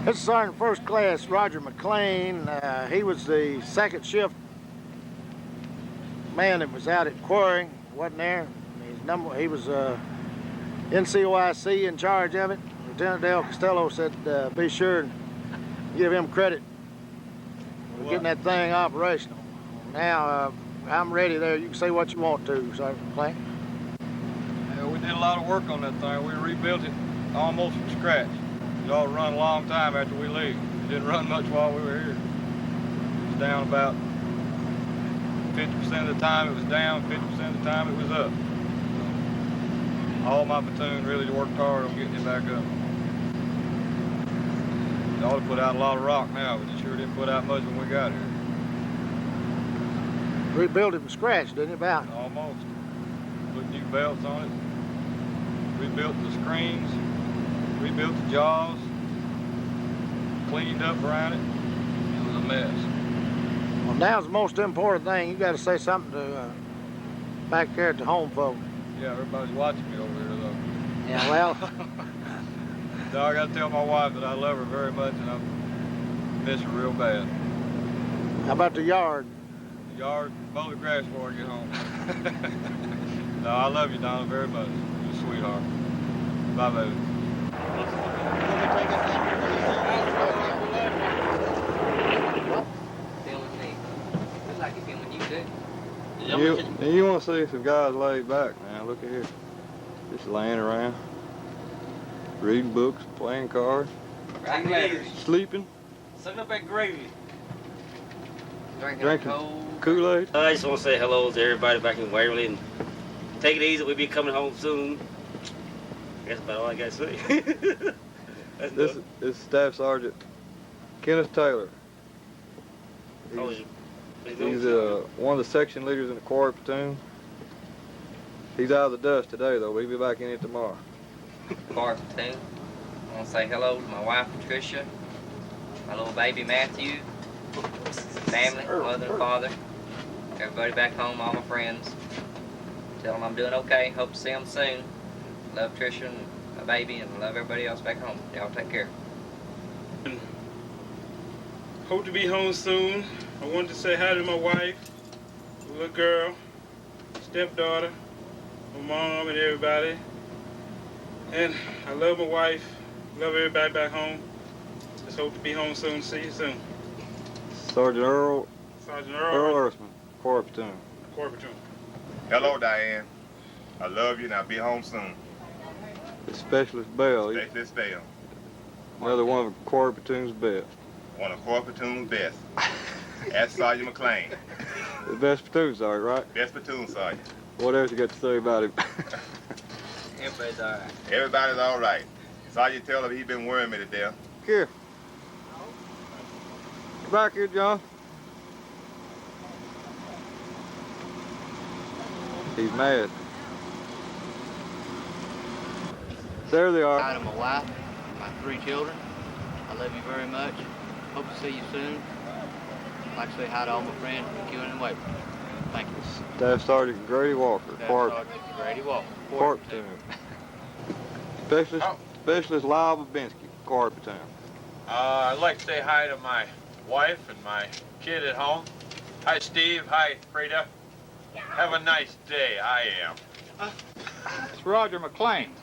This is Sergeant First Class Roger McLean. He was the second shift man that was out at quarry. Wasn't there. He was NCOIC in charge of it. Lieutenant Dale Costello said be sure and give him credit for getting that thing operational. Now I'm ready there. You can say what you want to, Sergeant McLean. Yeah, we did a lot of work on that thing. We rebuilt it almost from scratch. It all run a long time after we leave. It didn't run much while we were here. It was down about 50% of the time it was down, 50% of the time it was up. All my platoon really worked hard on getting it back up. It ought to put out a lot of rock now, but it sure didn't put out much when we got here. Rebuilt it from scratch, didn't you, about? Almost. Put new belts on it. Rebuilt the screens. Rebuilt the jaws, cleaned up around it. It was a mess. Well, now's the most important thing. You got to say something to back there at the home folk. Yeah, everybody's watching me over here, though. Yeah, well. So I got to tell my wife that I love her very much and I miss her real bad. How about the yard? The yard, mow the grass before I get home. No, I love you, Donna, very much. You're a sweetheart. Bye, baby. You want to see some guys laid back, man. Look at here. Just laying around, reading books, playing cards. Sleeping? Sucking up that gravy. Drinking Kool-Aid? I just want to say hello to everybody back in Waverly and take it easy. We'll be coming home soon. That's about all I got to say. This is Staff Sergeant Kenneth Taylor. He's one of the section leaders in the quarry platoon. He's out of the dust today, though. We'll be back in it tomorrow. Quarry platoon. I want to say hello to my wife, Patricia, my little baby, Matthew, family, mother and father, everybody back home, all my friends. Tell them I'm doing okay. Hope to see them soon. Love Tricia and my baby, and love everybody else back home. Y'all take care. Hope to be home soon. I wanted to say hi to my wife, little girl, stepdaughter, my mom, and everybody. And I love my wife, love everybody back home. Just hope to be home soon. See you soon. Sergeant Earl Earthman, Quarry platoon. Quarry platoon. Hello, Diane. I love you, and I'll be home soon. The Specialist Bell. Specialist Bell. Another one of the quarry platoon's best. One of quarry platoon's best. That's Sergeant McLean. The best platoon sergeant, right? Best platoon sergeant. What else you got to say about him? Everybody's all right. Everybody's all right. Sergeant tell him he's been worrying me to death. Here. Come back here, John. He's mad. There they are. Hi to my wife, my 3 children. I love you very much. Hope to see you soon. I'd like to say hi to all my friends from Keeling and Waverly. Thank you. Staff Sergeant Grady Walker. Staff Sergeant Grady Walker. Quarry platoon. Specialist Lyle Babinski. Quarry platoon. I'd like to say hi to my wife and my kid at home. Hi, Steve. Hi, Frida. Have a nice day. I am. It's Roger McLean.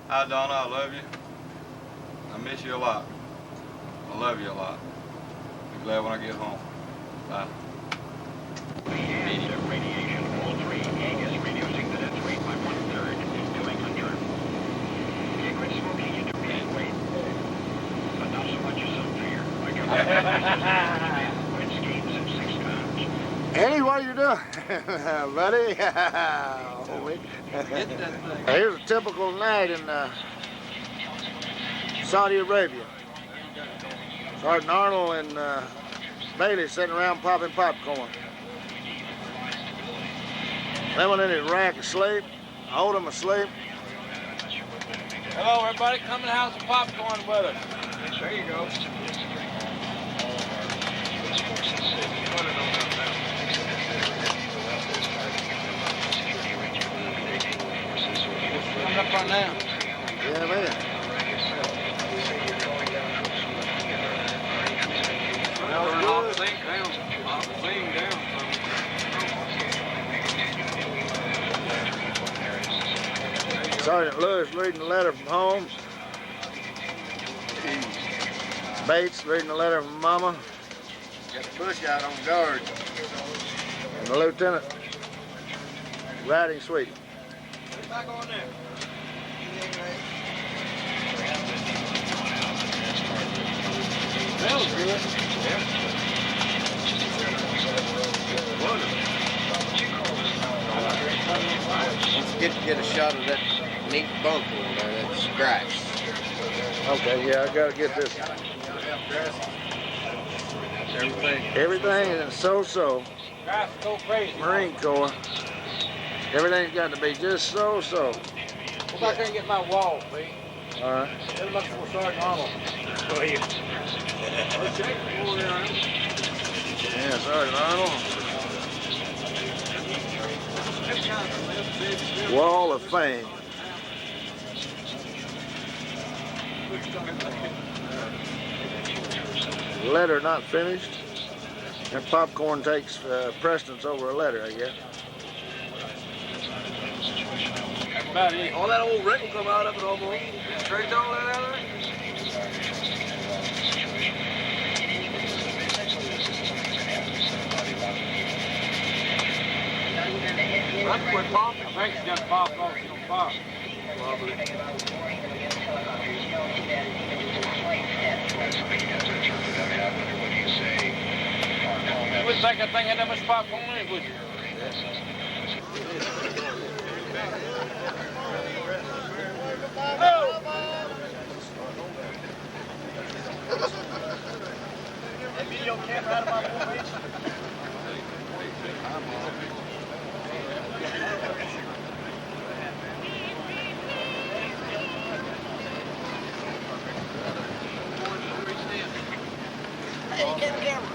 Hi, Donna. I love you. I miss you a lot. I love you a lot. Be glad when I get home. Bye. Radiation, all 3. Is reducing the death rate by 1/3 to 800. Quit smoking into gain weight, but not so much as some fear. I got quit schemes in 6 times. Eddie, what are you doing, buddy? Here's a typical night in Saudi Arabia. Sergeant Arnold and Bailey sitting around popping popcorn. They went in his rack asleep. I hold him asleep. Hello, everybody. Come and have some popcorn with us. There you go. Coming up right now. Yeah, man. Sergeant Lewis reading a letter from home. Bates reading a letter from Mama. Got the bush out on guard. And the lieutenant riding sweet. Back on there. Smells good. Don't forget to get a shot of that neat bump over there, that scratch. Okay, yeah, I gotta get this. Everything is so-so. Go crazy. Marine Corps. Everything's got to be just so-so. Go back there and get my wall, please. All right. They're looking for Sergeant Arnold. Go here. Yeah, Sergeant Arnold. Wall of Fame. Letter not finished. And popcorn takes precedence over a letter, I guess. All that old wrinkle come out of it almost. Straight all that out of it. That's what popped. I think it's just popped off. She don't pop. Probably. Didn't think that thing had that much pop on it, would you? That video camera out of my formation. Hey, get the camera.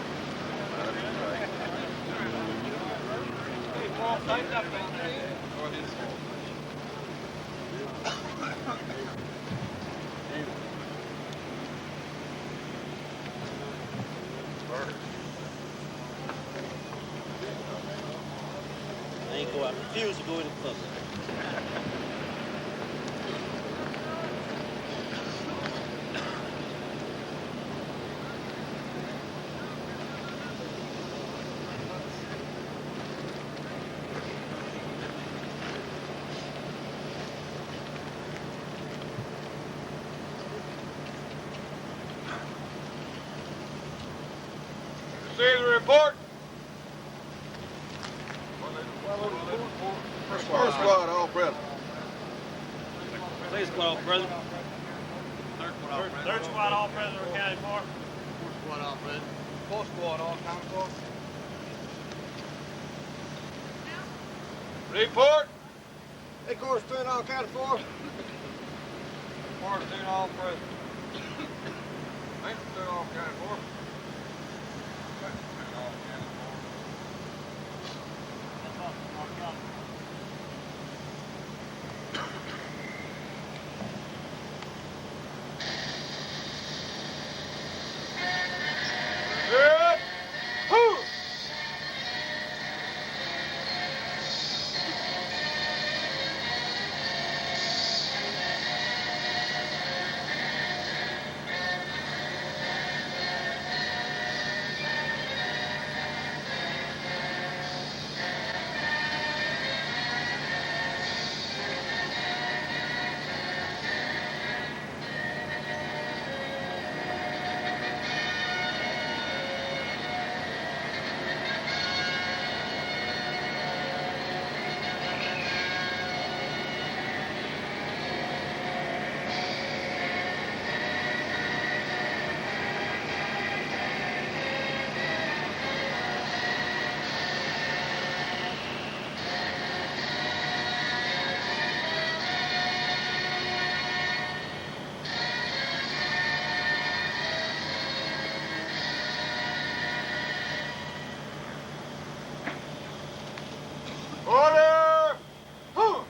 Hey, Paul, tighten up down there. I ain't go. I refuse to go any closer. See the report? First squad, all present. Please, squad, all present. Third squad all present are accounted for. Fourth squad all present. Fourth squad all accounted for. Report? Hey, course 10 all accounted for. Course 10 all present. Thanks for 10 all counted for. Good. Whoo! Order! Whoo!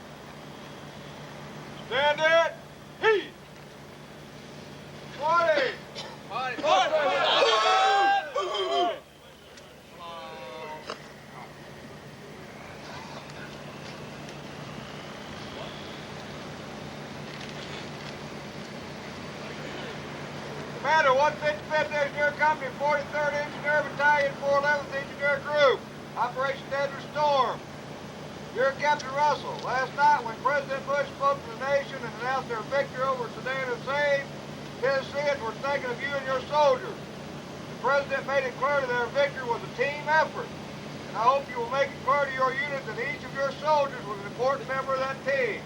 Stand it! Heat! 40! 40! Commander, 155th Engineer Company, 43rd Engineer Battalion, 411th Engineer Group. Operation Desert Storm. Dear Captain Russell, last night when President Bush spoke to the nation and announced their victory over Saddam Hussein, Tennesseans were thinking of you and your soldiers. The President made it clear that their victory was a team effort, and I hope you will make it clear to your unit that each of your soldiers was an important member of that team.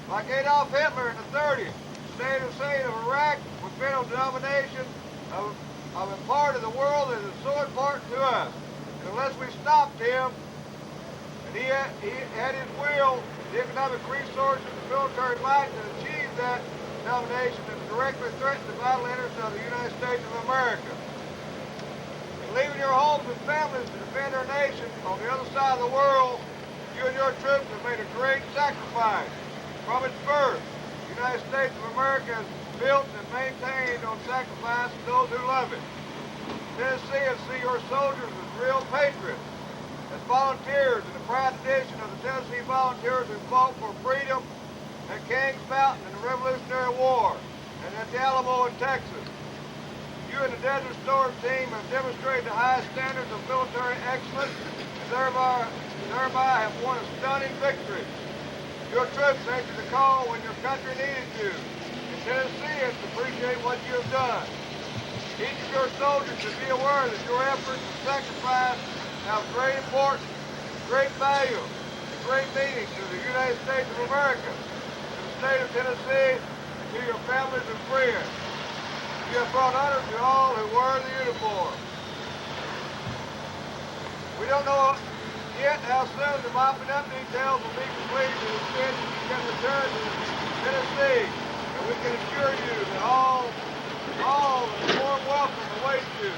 Like Adolf Hitler in the 30s, Saddam Hussein of Iraq was bent on the domination of a part of the world that is so important to us. And unless we stopped him, and he had his will, the economic resources, the military might to achieve that domination and directly threaten the vital interests of the United States of America. In leaving your homes and families to defend our nation on the other side of the world, you and your troops have made a great sacrifice. From its birth, the United States of America has built and maintained on sacrifice of those who love it. Tennesseans see your soldiers as real patriots, as volunteers in the proud tradition of the Tennessee volunteers who fought for freedom at Kings Mountain in the Revolutionary War and at the Alamo in Texas. You and the Desert Storm team have demonstrated the highest standards of military excellence and thereby have won a stunning victory. Your troops answered the call when your country needed you, and Tennesseans appreciate what you have done. Each of your soldiers should be aware that your efforts and sacrifice have great importance, great value, and great meaning to the United States of America, to the state of Tennessee, and to your families and friends. You have brought honor to all who wear the uniform. We don't know yet how soon the mopping up details will be completed and the fish can return to Tennessee, and we can assure you that all a warm welcome awaits you.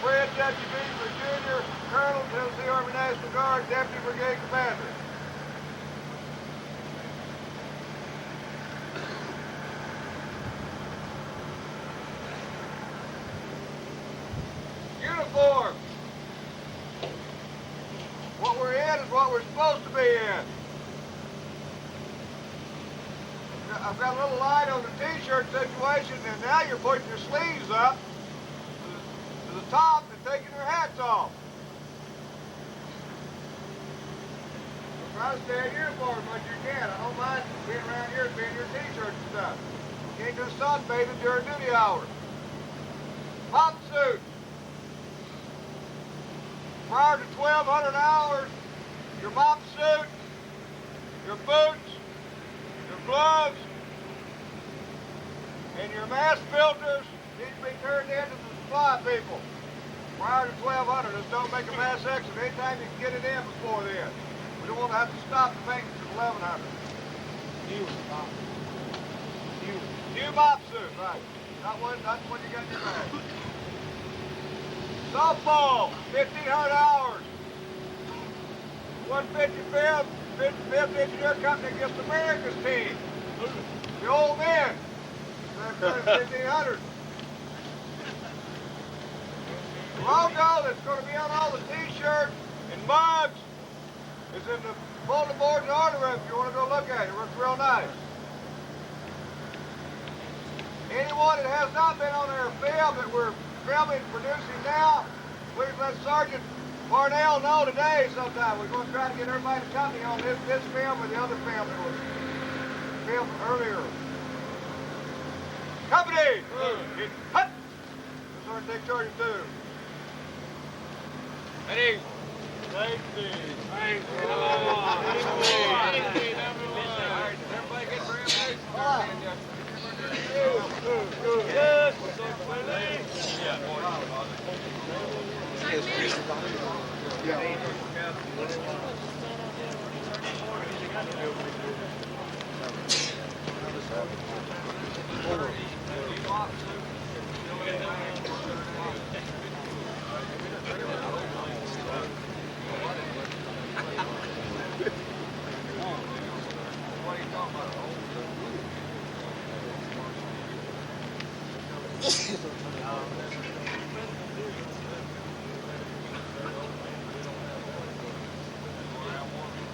Fred W. Beaver Jr., Colonel, Tennessee Army National Guard, Deputy Brigade Commander. Uniform. What we're in is what we're supposed to be in. I've got a little light on the t-shirt situation, and now you're putting your sleeves up to the top and taking your hats off. So try to stay in uniform as much as you can. I don't mind being around here and being your t-shirt and stuff. You can't do sunbathing during duty hours. Mop suit. Prior to 1,200 hours, your mop suit, your boots, your gloves, and your mask filters need to be turned in to the supply people. Prior to 1,200, just don't make a mass exit anytime you can get it in before then. We don't want to have to stop the maintenance at 1,100. New mop suit, right. Not one you got in your bag. Softball, 1,500 hours. 155th, 55th Engineer Company against America's team. The old men. 1,500. The logo that's going to be on all the t-shirts and mugs is in the bulletin board in the order room if you want to go look at it. It looks real nice. Anyone that has not been on our film that we're filming and producing now, please let Sergeant Parnell know today sometime. We're going to try to get everybody to company on this film or the other film that was filmed earlier. Company! Hut! This is our take charge of two. Ready? Safety. Thank you. Everybody get for him. Good.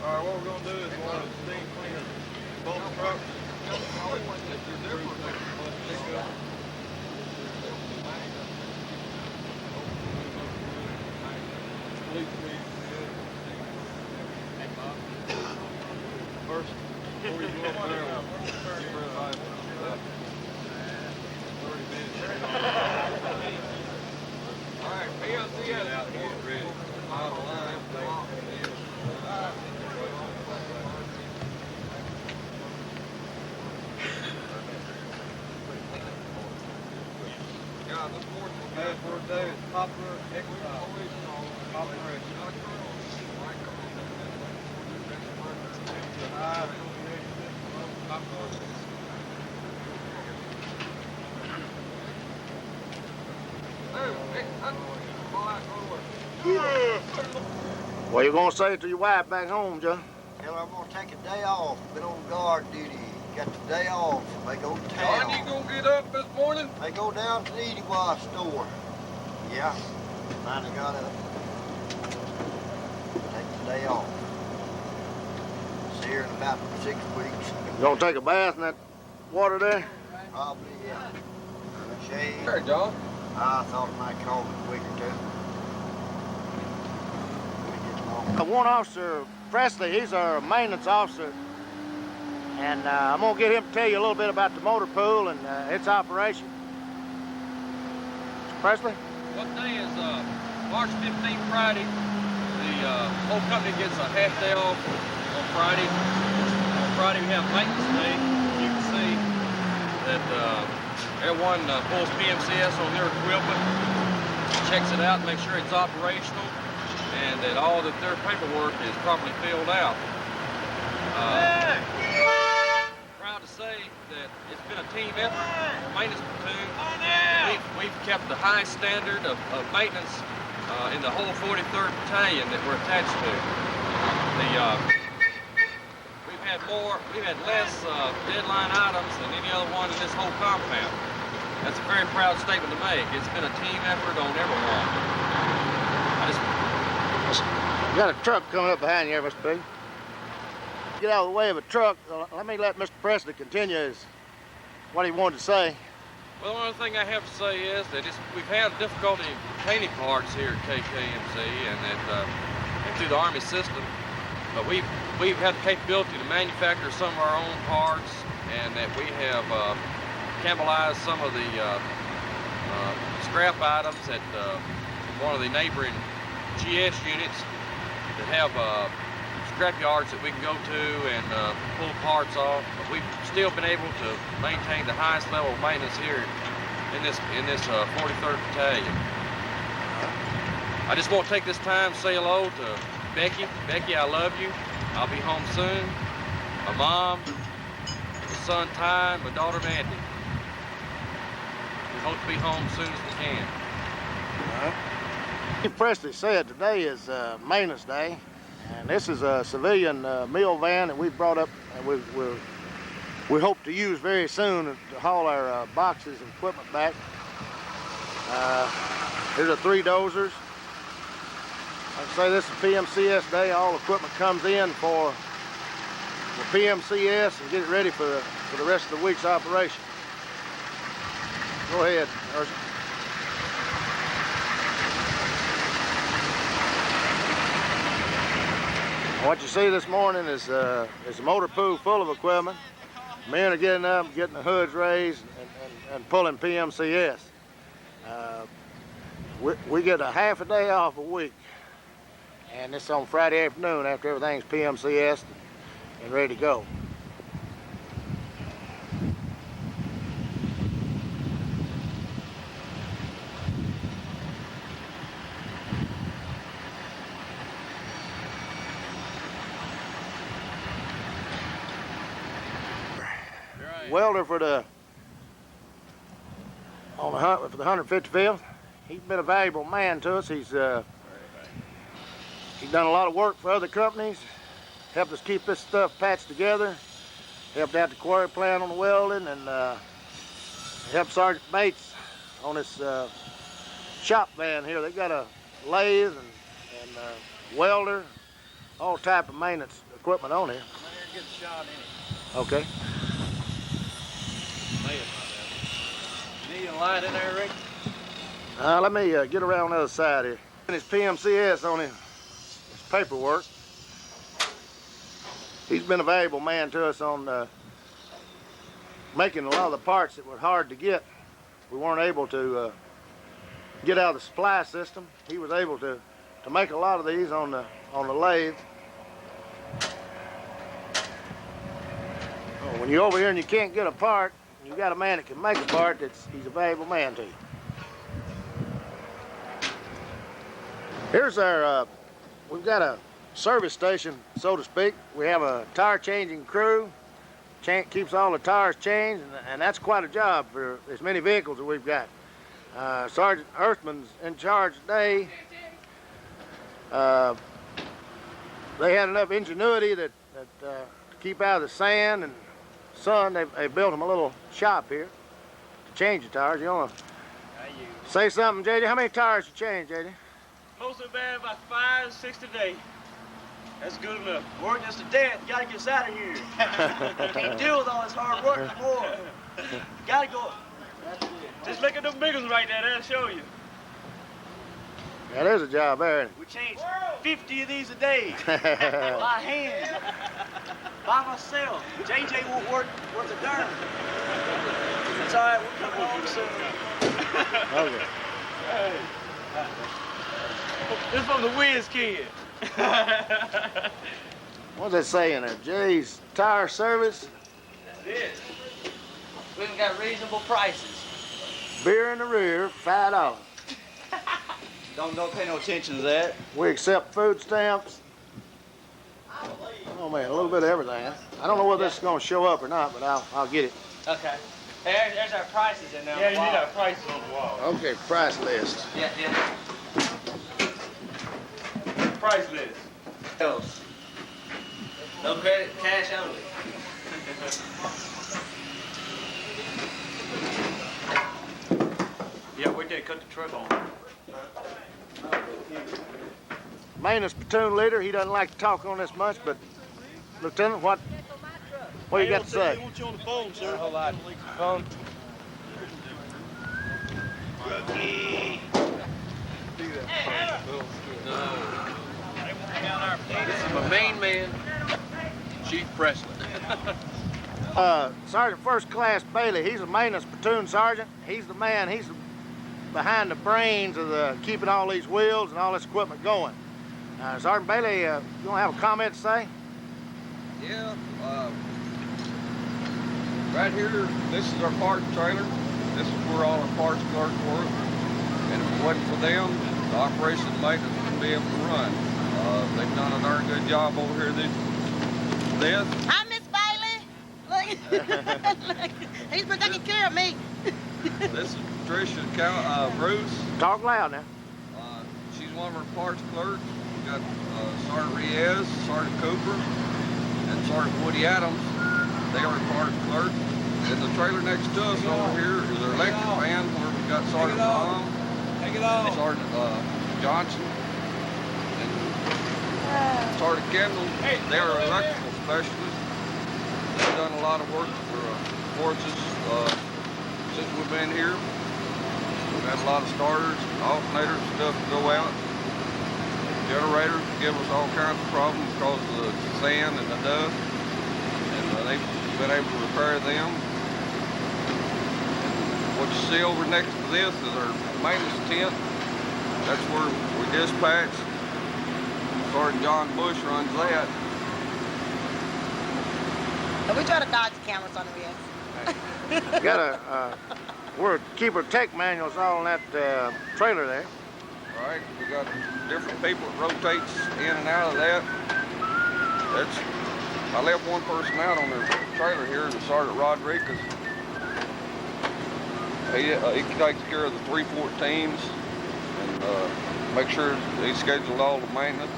Alright, what we're going to do is we're going to steam clean both trucks. First, before you go up there, alright, PLC has out here ready. Out of line. Yeah, the fourth will be day is popular exercise. Operation. What you gonna say to your wife back home, Joe? Tell her I'm gonna take a day off. Been on guard duty. Got the day off. They go to town. John, you gonna get up this morning? They go down to the eating wash store. Yeah. Finally got up. Take the day off. See her in about 6 weeks. You gonna take a bath in that water there? Probably, yeah. Shave. Sure, John. I thought it might come in a week or two. One officer, Presley, he's our maintenance officer, and I'm gonna get him to tell you a little bit about the motor pool and its operation. Presley? What day is March 15th, Friday? The whole company gets a half day off on Friday. On Friday we have maintenance day. You can see that everyone pulls PMCS on their equipment, checks it out, makes sure it's operational, and that all of their paperwork is properly filled out. Proud to say that it's been a team effort. Maintenance platoon. We've kept the highest standard of maintenance in the whole 43rd Battalion that we're attached to. We've had less deadline items than any other one in this whole compound. That's a very proud statement to make. It's been a team effort on everyone. You got a truck coming up behind you, Mr. P. Get out of the way of a truck. Let me let Mr. Presley continue what he wanted to say. Well, the only thing I have to say is that we've had difficulty obtaining parts here at KKMC and through the Army system, but we've had the capability to manufacture some of our own parts, and that we have cannibalized some of the scrap items at one of the neighboring GS units that have scrap yards that we can go to and pull parts off. But we've still been able to maintain the highest level of maintenance here in this 43rd Battalion. I just want to take this time to say hello to Becky. Becky, I love you. I'll be home soon. My mom, my son Ty, and my daughter Mandy. We hope to be home as soon as we can. Presley said today is maintenance day, and this is a civilian mill van that we brought up, and we hope to use very soon to haul our boxes and equipment back. Here's the 3 dozers. Like I say, this is PMCS day. All equipment comes in for the PMCS and get it ready for the rest of the week's operation. Go ahead, Ursa. What you see this morning is a motor pool full of equipment. Men are getting up, getting the hoods raised, and pulling PMCS. We get a half a day off a week, and it's on Friday afternoon after everything's PMCS and ready to go. Welder for the 155th. He's been a valuable man to us. He's done a lot of work for other companies, helped us keep this stuff patched together, helped out the quarry plant on the welding, and helped Sergeant Bates on this shop van here. They got a lathe and welder, all type of maintenance equipment on here. Get a shot in it. Okay. Need a light in there, Rick? Let me get around the other side here. And his PMCS on his paperwork. He's been a valuable man to us on making a lot of the parts that were hard to get. We weren't able to get out of the supply system. He was able to make a lot of these on the lathe. When you're over here and you can't get a part, you got a man that can make a part, he's a valuable man to you. Here's our, we've got a service station, so to speak. We have a tire changing crew, keeps all the tires changed, and that's quite a job for as many vehicles that we've got. Sergeant Earthman's in charge today. They had enough ingenuity to keep out of the sand and sun. They built him a little shop here to change the tires. You want to say something, JD? How many tires you change, JD? Most of bad about 5 or 6 today. That's good enough. Working us to death. You gotta get us out of here. Can't deal with all this hard work anymore. Gotta go. Just look at them big ones right there. That'll show you. Yeah, there's a job there. We change 50 of these a day by hand, by myself. JJ won't work worth a darn. It's all right. We're coming home soon. Okay. I'm the whiz kid. What's that saying there? Jay's Tire Service? That's it. We've got reasonable prices. Beer in the rear, $5. Don't pay no attention to that. We accept food stamps. Oh man, a little bit of everything. I don't know whether this is going to show up or not, but I'll get it. Okay. There's our prices in there. Yeah, you need our prices on the wall. Okay, price list. Yeah. Price list. Else. No credit, cash only. Yeah, we did cut the truck on. Maintenance platoon leader, he doesn't like to talk on this much, but Lieutenant, what you got to say? We want you on the phone, sir. A whole lot. Phone. This is my main man, Chief Presley. Sergeant First Class Bailey, he's a maintenance platoon sergeant. He's the man, he's behind the brains of keeping all these wheels and all this equipment going. Sergeant Bailey, you want to have a comment to say? Yeah, right here, this is our parts trailer. This is where all our parts clerks work. And if it wasn't for them, the operation and maintenance wouldn't be able to run. They've done a darn good job over here this. Hi, Miss Bailey. Look, he's been taking care of me. This is Patricia Bruce. Talk loud now. She's one of our parts clerks. We got Sergeant Riaz, Sergeant Cooper, and Sergeant Woody Adams. They are parts clerks. And the trailer next to us over here is our electric van where we got Sergeant Baum, Sergeant Johnson, and Sergeant Kendall. They are electrical specialists. They've done a lot of work for forces since we've been here. We've had a lot of starters, alternators, and stuff to go out. Generators give us all kinds of problems because of the sand and the dust. And they've been able to repair them. What you see over next to this is our maintenance tent. That's where we dispatch. Sergeant John Bush runs that. We try to dodge the cameras on the wheels. Got we're keeper tech manuals all in that trailer there. All right, we got different people that rotates in and out of that. I left one person out on the trailer here, the Sergeant Rodriguez. He takes care of the 314s and make sure he scheduled all the maintenance.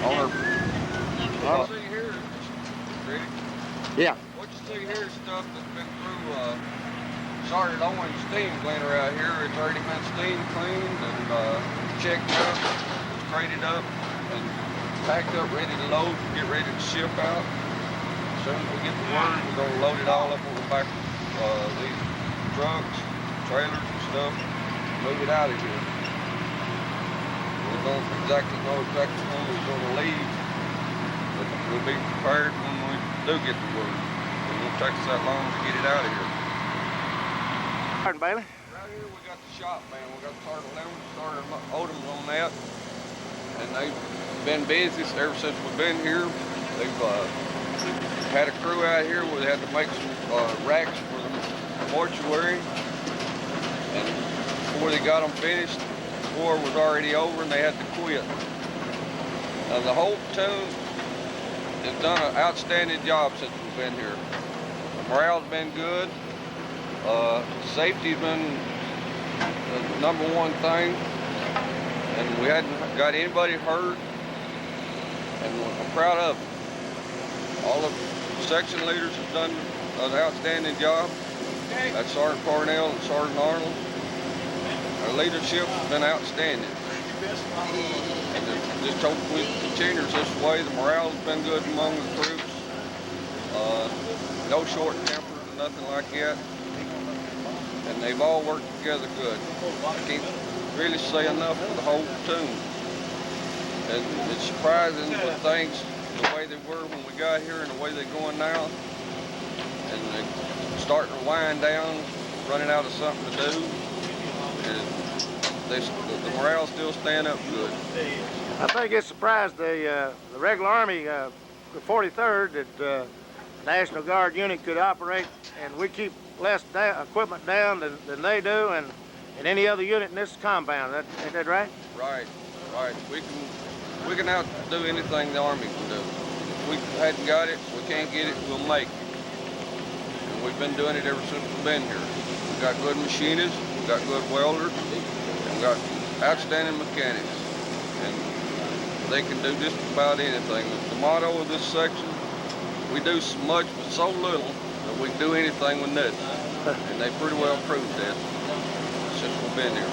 On our, what you see here, ready? Yeah. What you see here is stuff that's been through Sergeant Owens steam cleaner out here. It's already been steam cleaned and checked out, crated up, and packed up, ready to load, get ready to ship out. As soon as we get the word, we're going to load it all up on the back of these trucks, trailers and stuff, move it out of here. We don't exactly know when we're going to leave, but we'll be prepared when we do get the word. It won't take us that long to get it out of here. Sergeant Bailey. Right here we got the shop man. We got Sergeant Lemon, Sergeant Odom on that. And they've been busy ever since we've been here. They've had a crew out here where they had to make some racks for the mortuary. And before they got them finished, the war was already over and they had to quit. The whole platoon has done an outstanding job since we've been here. The morale's been good. Safety's been the number one thing, and we hadn't got anybody hurt, and I'm proud of it. All the section leaders have done an outstanding job. That's Sergeant Parnell and Sergeant Arnold. Our leadership has been outstanding. And just hope we continue this way. The morale's been good among the troops. No short tempers or nothing like that. And they've all worked together good. I can't really say enough for the whole platoon. And it's surprising with things the way they were when we got here and the way they're going now. And they're starting to wind down, running out of something to do. And the morale's still staying up good. I think it surprised the regular Army, the 43rd, that the National Guard unit could operate, and we keep less equipment down than they do, and any other unit in this compound. Ain't that right? Right. We can outdo anything the Army can do. If we hadn't got it, we can't get it, we'll make it. And we've been doing it ever since we've been here. We've got good machinists, we've got good welders, and we've got outstanding mechanics. And they can do just about anything. The motto of this section, we do so much with so little that we can do anything with nothing. And they pretty well proved that since we've been here.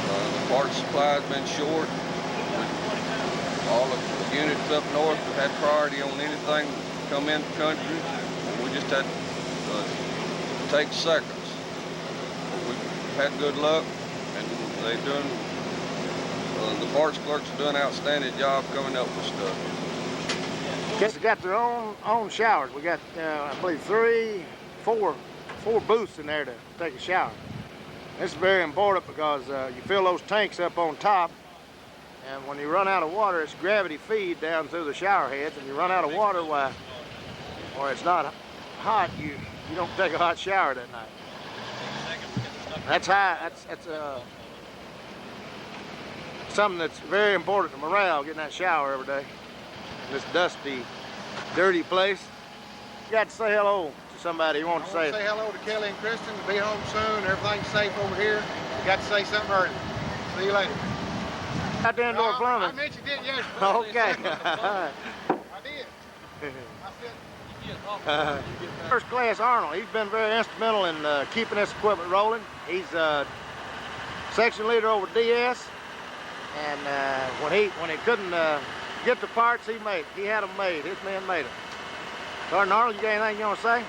The parts supply has been short. All of the units up north have had priority on anything that come in the country, and we just had to take seconds. We've had good luck, and the parts clerks are doing an outstanding job coming up with stuff. Guess they got their own showers. We got, I believe, four booths in there to take a shower. This is very important because you fill those tanks up on top, and when you run out of water, it's gravity feed down through the shower heads, and you run out of water, why, or it's not hot, you don't take a hot shower that night. That's high. That's something that's very important to morale, getting that shower every day in this dusty, dirty place. You got to say hello to somebody you want to say. I want to say hello to Kelly and Kristen, to be home soon, everything's safe over here. You got to say something early. See you later. Out there indoor plumbing. I mentioned it yesterday. Okay. I did. First Class Arnold, he's been very instrumental in keeping this equipment rolling. He's section leader over DS, and when he couldn't get the parts, he had them made. His men made them. Sergeant Arnold, you got anything you want to say?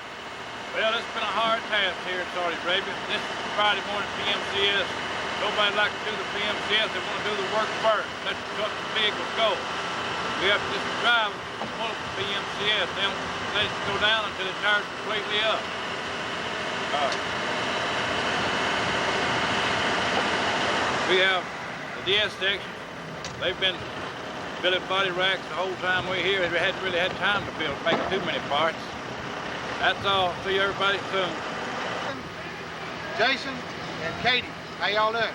Well, it's been a hard task here at Saudi Arabia. This is Friday morning PMCS. Nobody likes to do the PMCS. They want to do the work first. Let the trucks and vehicles go. We have to just drive and pull up the PMCS. They don't let it go down until it turns completely up. We have the DS section. They've been building body racks the whole time we're here. We hadn't really had time to build, make too many parts. That's all. See everybody soon. Jason and Katie, how y'all doing?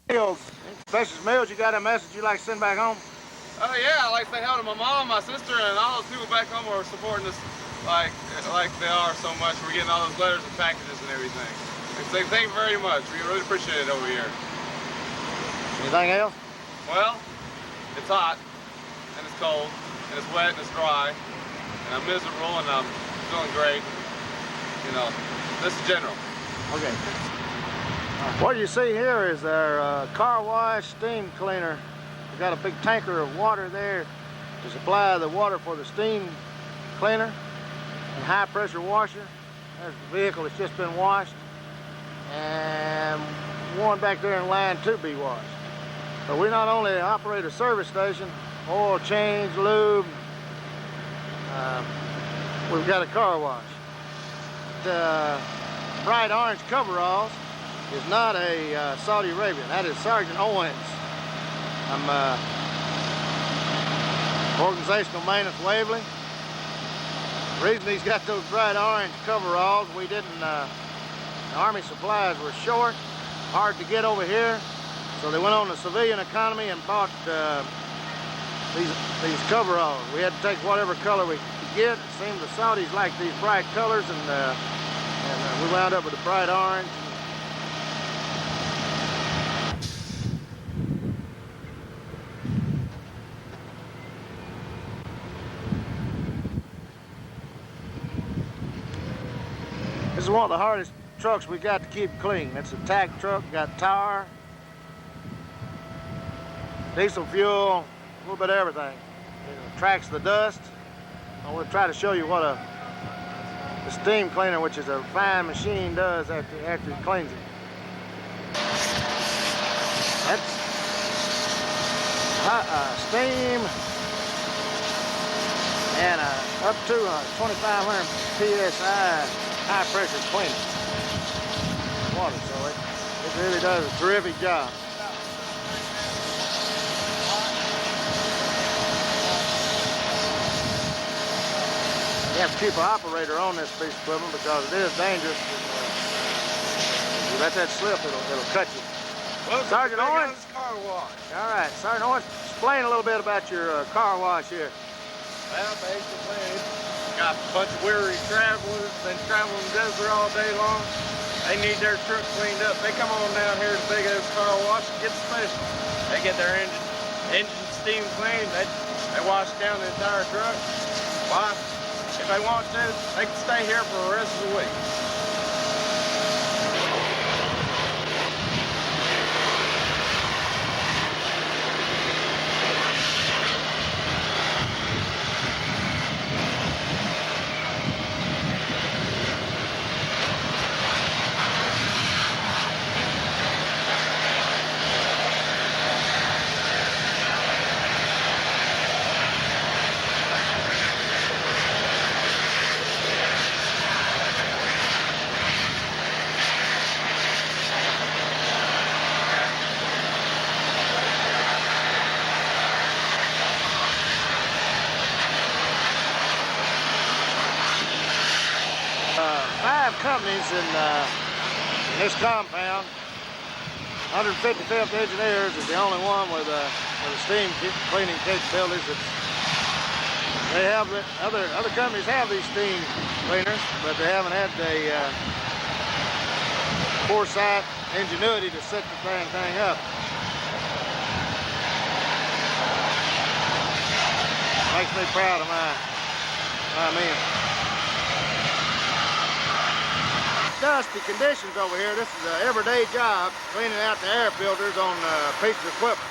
Meals, Special Meals, you got a message you'd like to send back home? Yeah, I'd like to say hello to my mom, my sister, and all those people back home who are supporting us like they are so much. We're getting all those letters and packages and everything. And say thank you very much. We really appreciate it over here. Anything else? Well, it's hot, and it's cold, and it's wet, and it's dry, and I'm miserable, and I'm feeling great. You know, this is general. Okay. What you see here is our car wash steam cleaner. We've got a big tanker of water there to supply the water for the steam cleaner and high pressure washer. There's the vehicle that's just been washed, and one back there in line to be washed. So we not only operate a service station, oil change, lube, we've got a car wash. The bright orange coveralls is not a Saudi Arabian. That is Sergeant Owens. I'm organizational maintenance Waverly. The reason he's got those bright orange coveralls, we didn't, the Army supplies were short, hard to get over here, so they went on the civilian economy and bought these coveralls. We had to take whatever color we could get. It seemed the Saudis liked these bright colors, and we wound up with a bright orange. This is one of the hardest trucks we got to keep clean. It's a tack truck, got tar, diesel fuel, a little bit of everything. It tracks the dust. I want to try to show you what a steam cleaner, which is a fine machine, does after it cleans it. That's steam and up to 2,500 PSI high pressure cleaner. water, so it really does a terrific job. You have to keep an operator on this piece of equipment because it is dangerous. If you let that slip, it'll cut you. Welcome Sergeant to Big Owens. Guns Car Wash. All right, Sergeant Owens, explain a little bit about your car wash here. Well, basically, got a bunch of weary travelers, been traveling the desert all day long. They need their truck cleaned up. They come on down here to Big Guns Car Wash and get special. They get their engine steam cleaned. They wash down the entire truck. Why? If they want to, they can stay here for the rest of the week. Five companies in this compound. 155th Engineers is the only one with a steam cleaning capabilities. They have other companies have these steam cleaners, but they haven't had the foresight, ingenuity to set the dang thing up. Makes me proud of my men. Dusty conditions over here. This is an everyday job, cleaning out the air filters on pieces of equipment.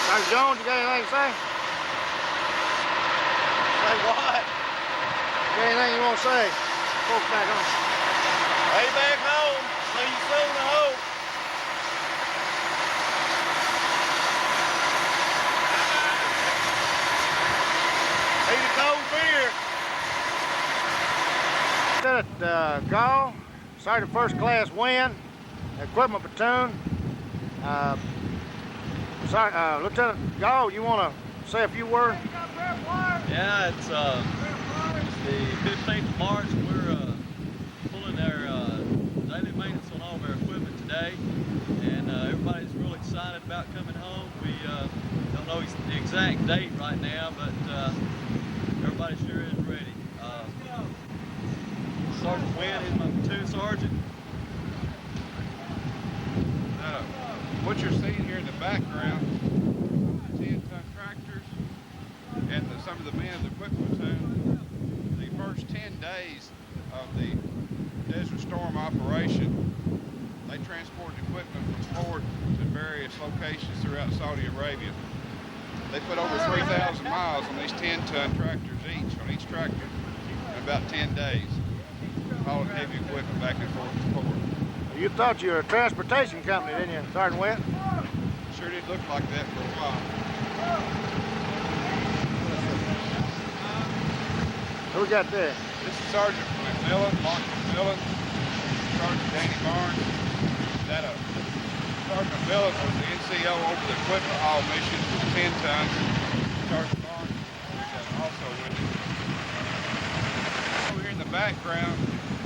Dr. Jones, you got anything to say? Say what? You got anything you want to say? Folks back home. Way back home. See you soon, I hope. Need a cold beer. Lieutenant Gall, Sergeant First Class Wynn, Equipment Platoon. Lieutenant Gall, you want to say a few words? Yeah, it's the 15th of March. We're pulling our daily maintenance on all of our equipment today, and everybody's real excited about coming home. We don't know the exact date right now, but everybody sure is ready. Sergeant Wynn is my platoon sergeant. What you're seeing here in the background, the 10-ton tractors and some of the men of the equipment platoon. The first 10 days of the Desert Storm operation, they transported equipment from port to various locations throughout Saudi Arabia. They put over 3,000 miles on these 10-ton tractors on each tractor in about 10 days, hauling heavy equipment back and forth to port. You thought you were a transportation company, didn't you, Sergeant Wynn? Sure did look like that for a while. Who we got there? This is Sergeant McMillan, Mark McMillan, Sergeant Danny Barnes. Sergeant McMillan was the NCO over the equipment haul mission for the 10 tons. Sergeant Barnes was also with him. Over here in the background,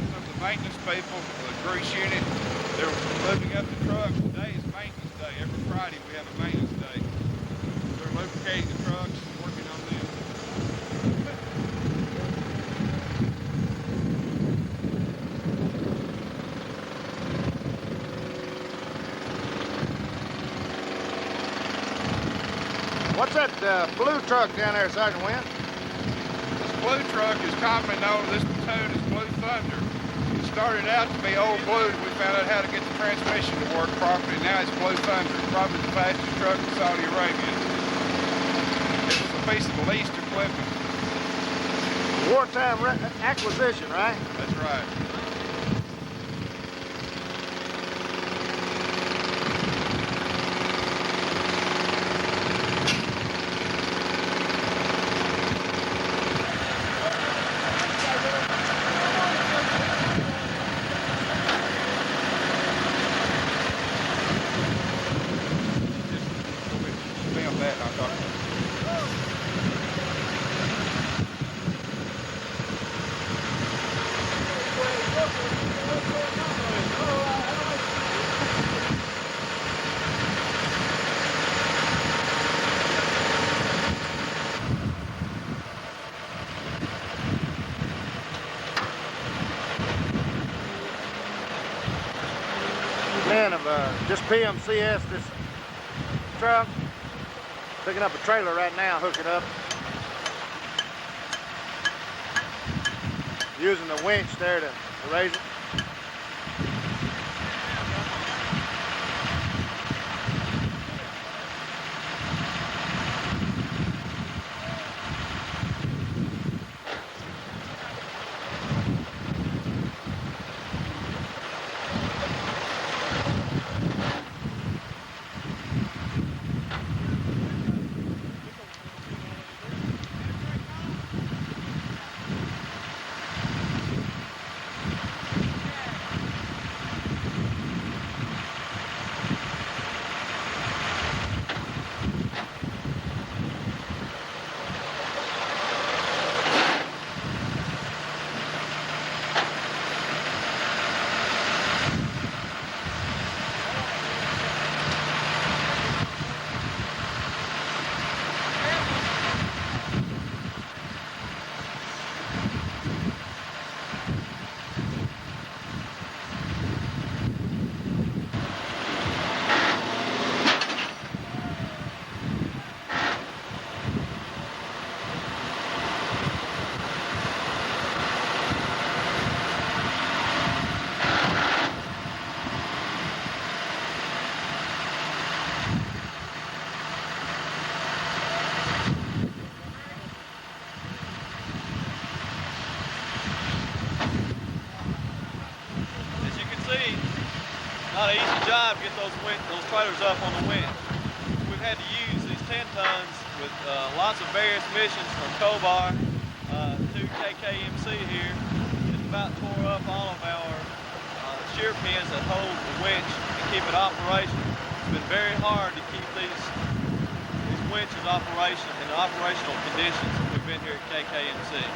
some of the maintenance people for the grease unit, they're loading up the trucks. Today is maintenance day. Every Friday we have a maintenance day. They're lubricating the trucks, working on them. What's that blue truck down there, Sergeant Wynn? This blue truck is commonly known to this platoon as Blue Thunder. It started out to be Old Blue. We found out how to get the transmission to work properly. Now it's Blue Thunder. It's probably the fastest truck in Saudi Arabia. This is a piece of leased equipment. Wartime acquisition, right? That's right. Men have just PMCS this truck, picking up a trailer right now, hook it up. Using the winch there to raise it. Not an easy job to get those trailers up on the winch. We've had to use these 10 tons with lots of various missions from Cobar to KKMC here. It's about tore up all of our shear pins that hold the winch and keep it operational. It's been very hard to keep these winches in operational conditions since we've been here at KKMC.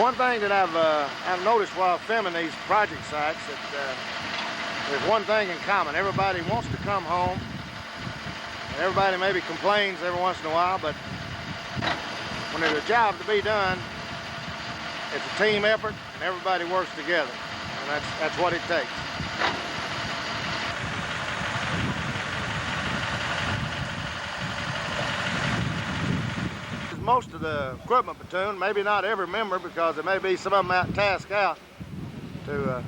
One thing that I've noticed while filming these project sites that there's one thing in common. Everybody wants to come home. And everybody maybe complains every once in a while, but when there's a job to be done, it's a team effort and everybody works together. And that's what it takes. Most of the equipment platoon, maybe not every member because there may be some of them out tasked out to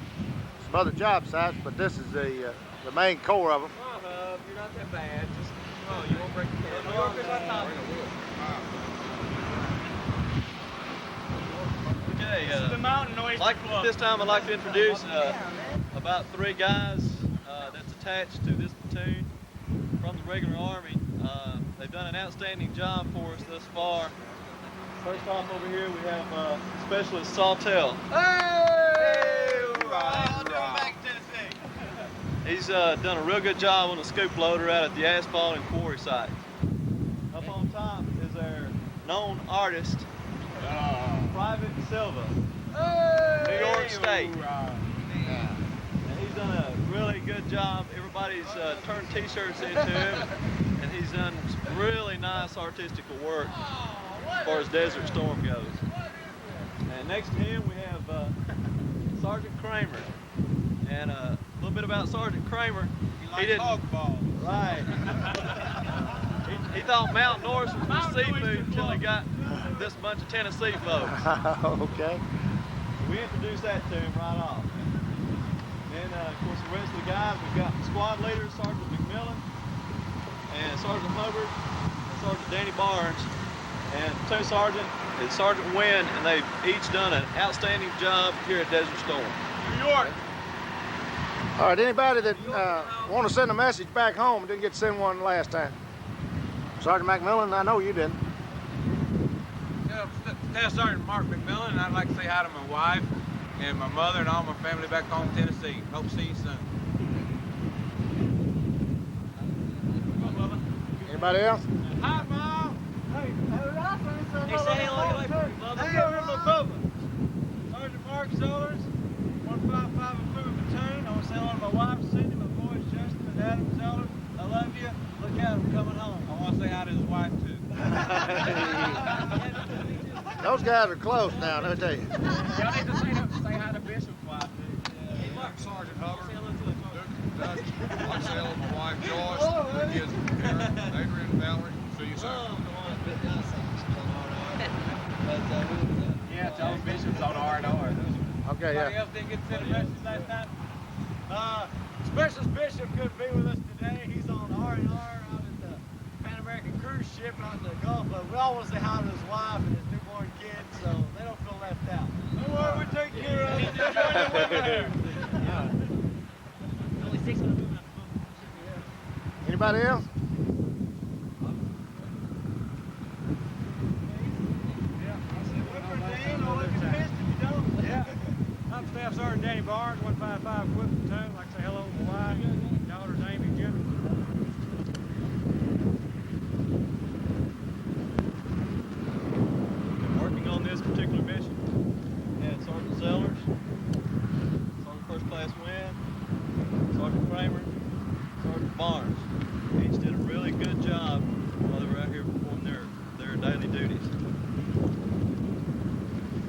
some other job sites, but this is the main core of them. You're not that bad. Just, you won't break the head. Okay, this is the Mountain Noise Club. This time I'd like to introduce about 3 guys that's attached to this platoon from the regular Army. They've done an outstanding job for us thus far. First off over here we have Specialist Sawtell. He's done a real good job on the scoop loader out at the asphalt and quarry site. Up on top is our known artist, Private Silva, New York State. And he's done a really good job. Everybody's turned t-shirts into him, and he's done some really nice artistical work as far as Desert Storm goes. And next to him we have Sergeant Kramer. And a little bit about Sergeant Kramer. He didn't. Right. he thought Mount Norris was for seafood until he got this bunch of Tennessee folks. Okay. We introduced that to him right off. Then, of course, the rest of the guys, we've got squad leaders, Sergeant McMillan, and Sergeant Hubbard, and Sergeant Danny Barnes. and Platoon Sergeant is Sergeant Wynn, and they've each done an outstanding job here at Desert Storm. New York. All right, anybody that want to send a message back home and didn't get to send one last time? Sergeant McMillan, I know you didn't. Staff Sergeant Mark McMillan, and I'd like to say hi to my wife and my mother and all my family back home in Tennessee. Hope to see you soon. Anybody else? Hi, Mom. Hey, Hey, say hello to your wife, Bubba. Hey, Little Bubba. Sergeant Mark Zollers, 155 Equipment Platoon. I want to say hello to my wife, Cindy, my boys, Justin and Adam Zollers. I love you. Look out, I'm coming home. I want to say hi to his wife, too. Those guys are close now, let me tell you. Y'all need to say hi to Bishop's wife, too. Hey, Mark, Sergeant Hubbard. Doug, I say hello to my wife, Joyce, the kids, Aaron, Adrian, and Valerie. See you soon. Yeah, tell Bishop's on R&R. Okay, yeah. Anybody else didn't get to send a message last night? Specialist Bishop couldn't be with us today. He's on R&R out at the Pan American cruise ship out in the Gulf. But we all want to say hi to his wife and his newborn kids, so they don't feel left out. Don't worry, we take care of them. Join the women here. Only 6 of them. Anybody else? I'm Staff Sergeant Danny Barnes, 155 Equipment Platoon. I'd like to say hello to my wife, daughters Amy and Jimmy. Working on this particular mission, and Sergeant Zellers, Sergeant First Class Wynn, Sergeant Kramer, Sergeant Barnes. Each did a really good job while they were out here performing their daily duties.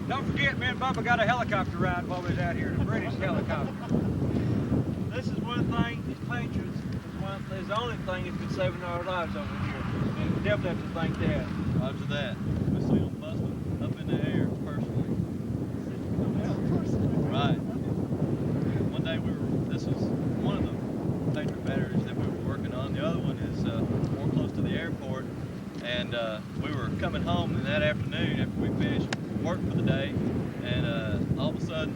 Don't forget, me and Bubba got a helicopter ride while we was out here, a British helicopter. This is one thing, these Patriots is the only thing that's been saving our lives over here. And we definitely have to thank that. Roger that. We see them busting up in the air personally. Right. One day this was one of the Patriot batteries that we were working on. The other one is more close to the airport. And we were coming home that afternoon after we finished work for the day, and all of a sudden,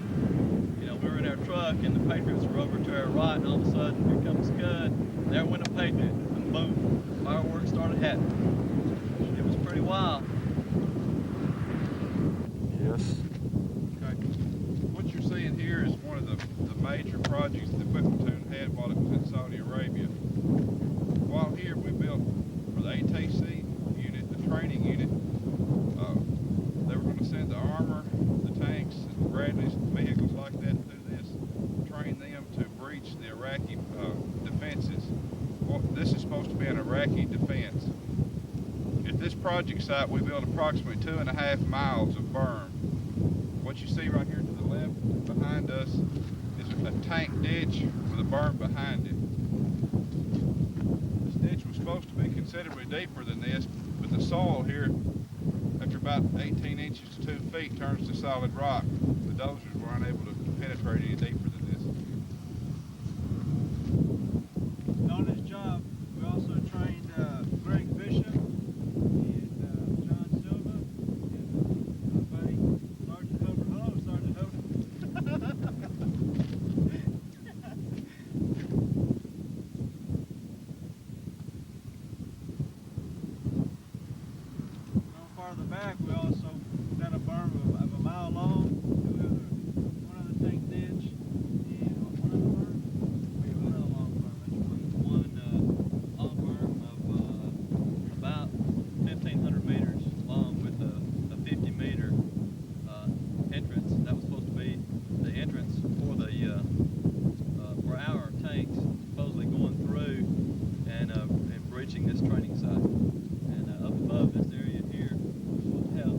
we were in our truck, and the Patriots were over to our right, and all of a sudden, here comes Scud, and there went a Patriot, and boom, fireworks started happening. It was pretty wild. Yes. Okay. What you're seeing here is one of the major projects the Equipment Platoon had while it was in Saudi Arabia. While here, we built for the ATC unit, the training unit. They were going to send the armor, the tanks, and the Bradleys, vehicles like that through this, train them to breach the Iraqi defenses. Well, this is supposed to be an Iraqi defense. At this project site, we built approximately 2.5 miles of berm. What you see right here to the left behind us is a tank ditch with a berm behind it. This ditch was supposed to be considerably deeper than this, but the soil here, after about 18 inches to 2 feet, turns to solid rock. The dozers were unable to penetrate any deeper than this. On this job, we also trained Greg Bishop and John Silva and my buddy Sergeant Hubbard. Hello, Sergeant Hubbard. Farther back, we also done a berm of a mile long, one other tank ditch, and one other berm. We have another long berm. One long berm of about 1,500 meters long with a 50-meter entrance. That was supposed to be the entrance for our tanks, supposedly going through and breaching this training site. And up above this area here, we're supposed to have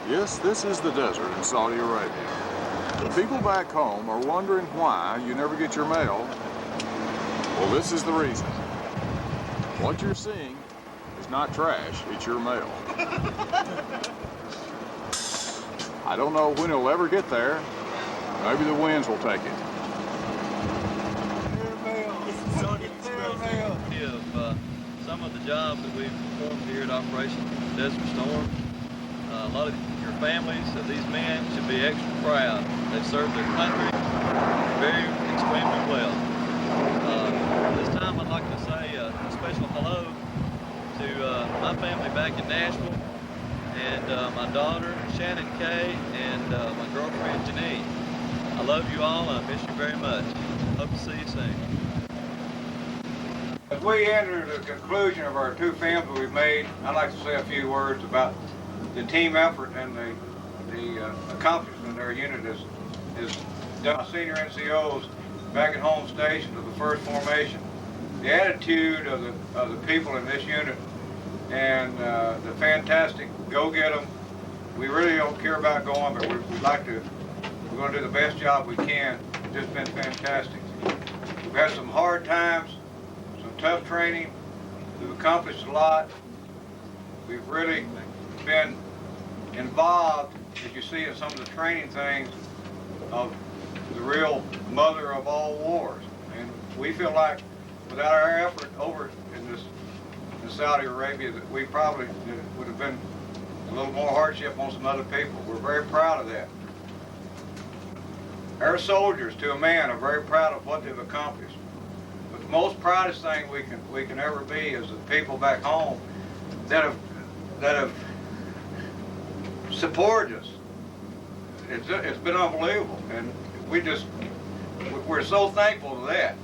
Yes, this is the desert in Saudi Arabia. People back home are wondering why you never get your mail. Well, this is the reason. What you're seeing is not trash, it's your mail. I don't know when it'll ever get there. Maybe the winds will take it. Some of the jobs that we've performed here at Operation Desert Storm, a lot of your families of these men should be extra proud. They've served their country very extremely well. This time I'd like to say a special hello to my family back in Nashville, and my daughter Shannon Kay, and my girlfriend Janine. I love you all and I miss you very much. Hope to see you soon. As we enter the conclusion of our two films that we've made, I'd like to say a few words about the team effort and the accomplishment our unit has done. Senior NCOs back at home station of the first formation, the attitude of the people in this unit, and the fantastic go get 'em. We really don't care about going, but we'd like to. We're going to do the best job we can. It's just been fantastic. We've had some hard times, some tough training. We've accomplished a lot. We've really been involved, as you see in some of the training things, of the real mother of all wars. And we feel like without our effort over in Saudi Arabia, that we probably would have been a little more hardship on some other people. We're very proud of that. Our soldiers, to a man, are very proud of what they've accomplished. But the most proudest thing we can ever be is the people back home that have supported us. It's been unbelievable, and we're so thankful to that.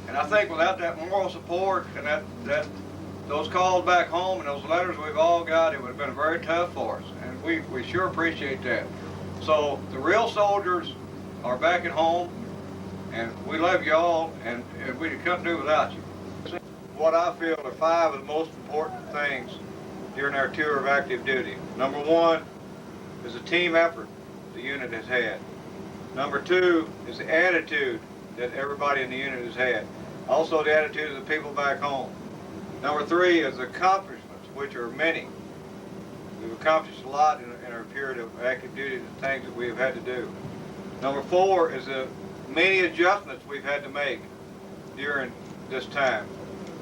And I think without that moral support and those calls back home and those letters we've all got, it would have been very tough for us. And we sure appreciate that. So the real soldiers are back at home, and we love you all, and we couldn't do without you. What I feel are 5 of the most important things during our tour of active duty. Number 1 is the team effort the unit has had. Number 2 is the attitude that everybody in the unit has had. Also the attitude of the people back home. Number 3 is the accomplishments, which are many. We've accomplished a lot in our period of active duty, the things that we have had to do. Number 4 is the many adjustments we've had to make during this time.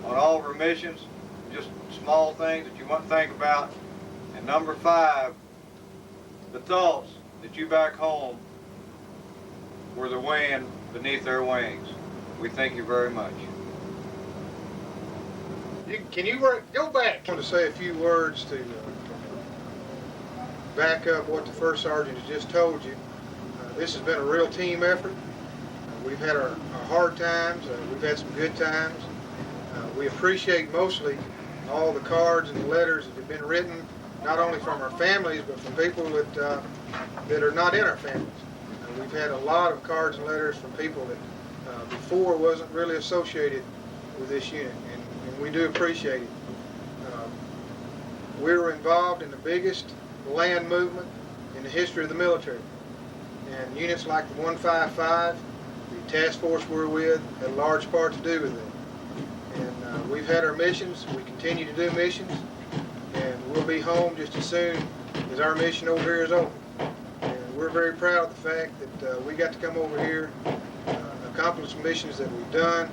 On all of our missions, just small things that you want to think about. And number 5, the thoughts that you back home were the wind beneath their wings. We thank you very much. Can you go back? I want to say a few words to back up what the first sergeant has just told you. This has been a real team effort. We've had our hard times. We've had some good times. We appreciate mostly all the cards and the letters that have been written, not only from our families, but from people that are not in our families. We've had a lot of cards and letters from people that before wasn't really associated with this unit, and we do appreciate it. We were involved in the biggest land movement in the history of the military. And units like the 155, the task force we're with, had a large part to do with it. And we've had our missions. We continue to do missions. And we'll be home just as soon as our mission over here is over. And we're very proud of the fact that we got to come over here, accomplish some missions that we've done,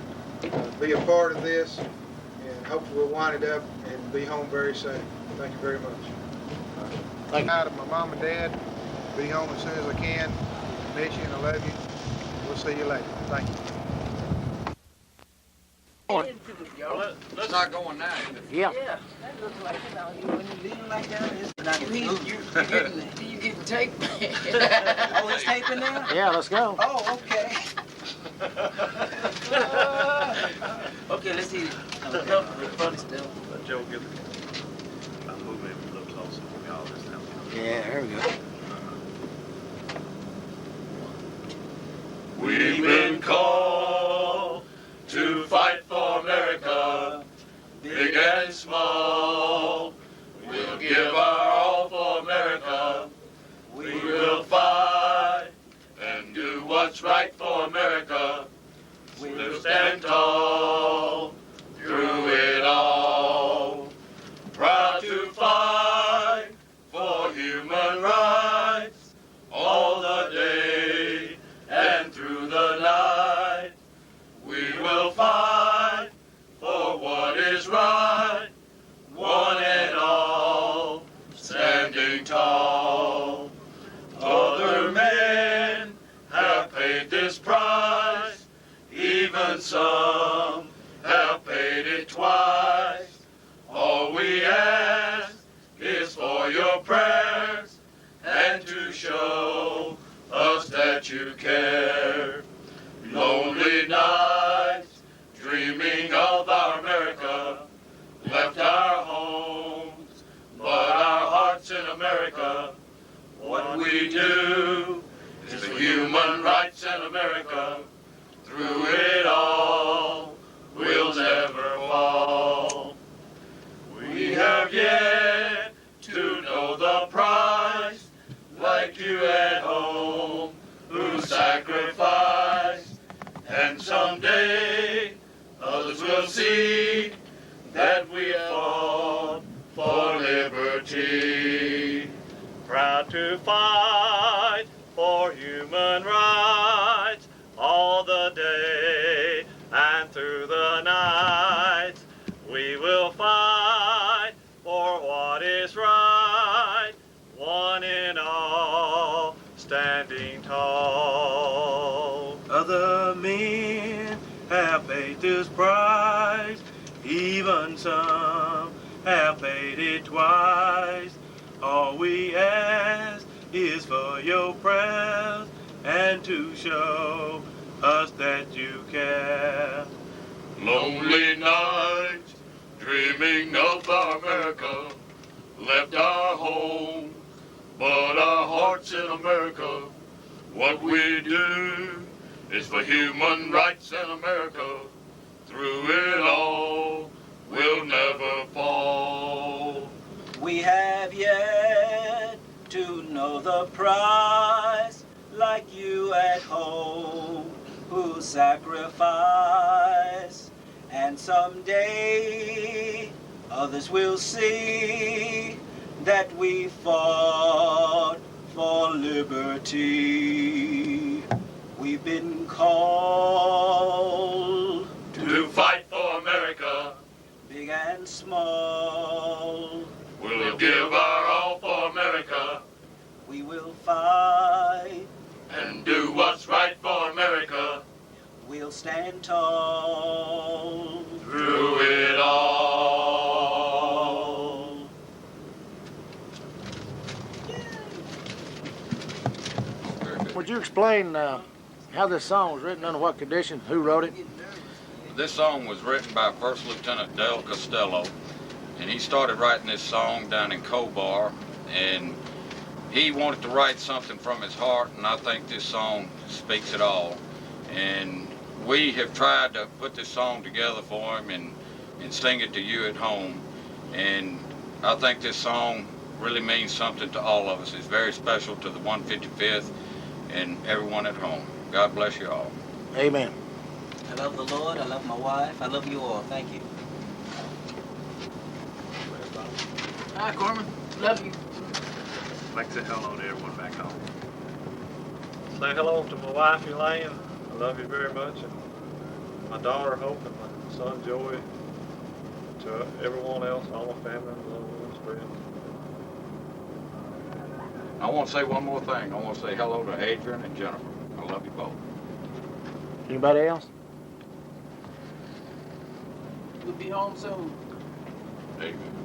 be a part of this, and hopefully we'll wind it up and be home very soon. Thank you very much. Thank you. Out of my mom and dad. Be home as soon as I can. Miss you and I love you. We'll see you later. Thank you. Let's not going now. Yeah. Yeah, that looks like it. When you leave like that, you getting tape. Oh, it's taping now? Yeah, let's go. Oh, okay. Okay, let's see it. Funny stuff. Let Joe get it. I'm moving a little closer for y'all this time. Yeah, there we go. We've been called to fight for America, big and small. We'll give our all for America, human rights all the day and through the night. We will fight for what is right, one and all, standing tall. Other men have paid this price, even some have paid it twice. All we ask is for your prayers and to show us that you care. Lonely nights, dreaming of our America, left our homes, but our hearts in America. What we do is for human rights in America. Through it all, we'll never fall. We have yet to know the price, like you at home, who sacrificed. And someday, others will see that we fought for liberty. Proud to fight for human rights all the day and through the night. We will fight for what is right, one and all, standing tall. Other men have paid this price, even some have paid it twice. All we ask is for your prayers and to show us that you care. Lonely nights, dreaming of our America, left our home, but our hearts in America. What we do is for human rights in America. Through it all, we'll never fall. We have yet to know the price, like you at home, who sacrifice. And someday others will see that we fought for liberty. We've been called to fight for America, big and small. We'll give our all for America. We will fight and do what's right for America. We'll stand tall through it all. Would you explain how this song was written, under what conditions, who wrote it? This song was written by First Lieutenant Del Costello, and he started writing this song down in Cobar, and he wanted to write something from his heart, and I think this song speaks it all. And we have tried to put this song together for him and sing it to you at home, and I think this song really means something to all of us. It's very special to the 155th and everyone at home. God bless you all. Amen. I love the Lord, I love my wife, I love you all. Thank you. Hi, Corman. Love you. I'd like to say hello to everyone back home. Say hello to my wife, Elaine. I love you very much. And my daughter, Hope, and my son, Joey. To everyone else, all my family, loved ones, friends. I want to say one more thing. I want to say hello to Adrian and Jennifer. I love you both. Anybody else? We'll be home soon. Amen.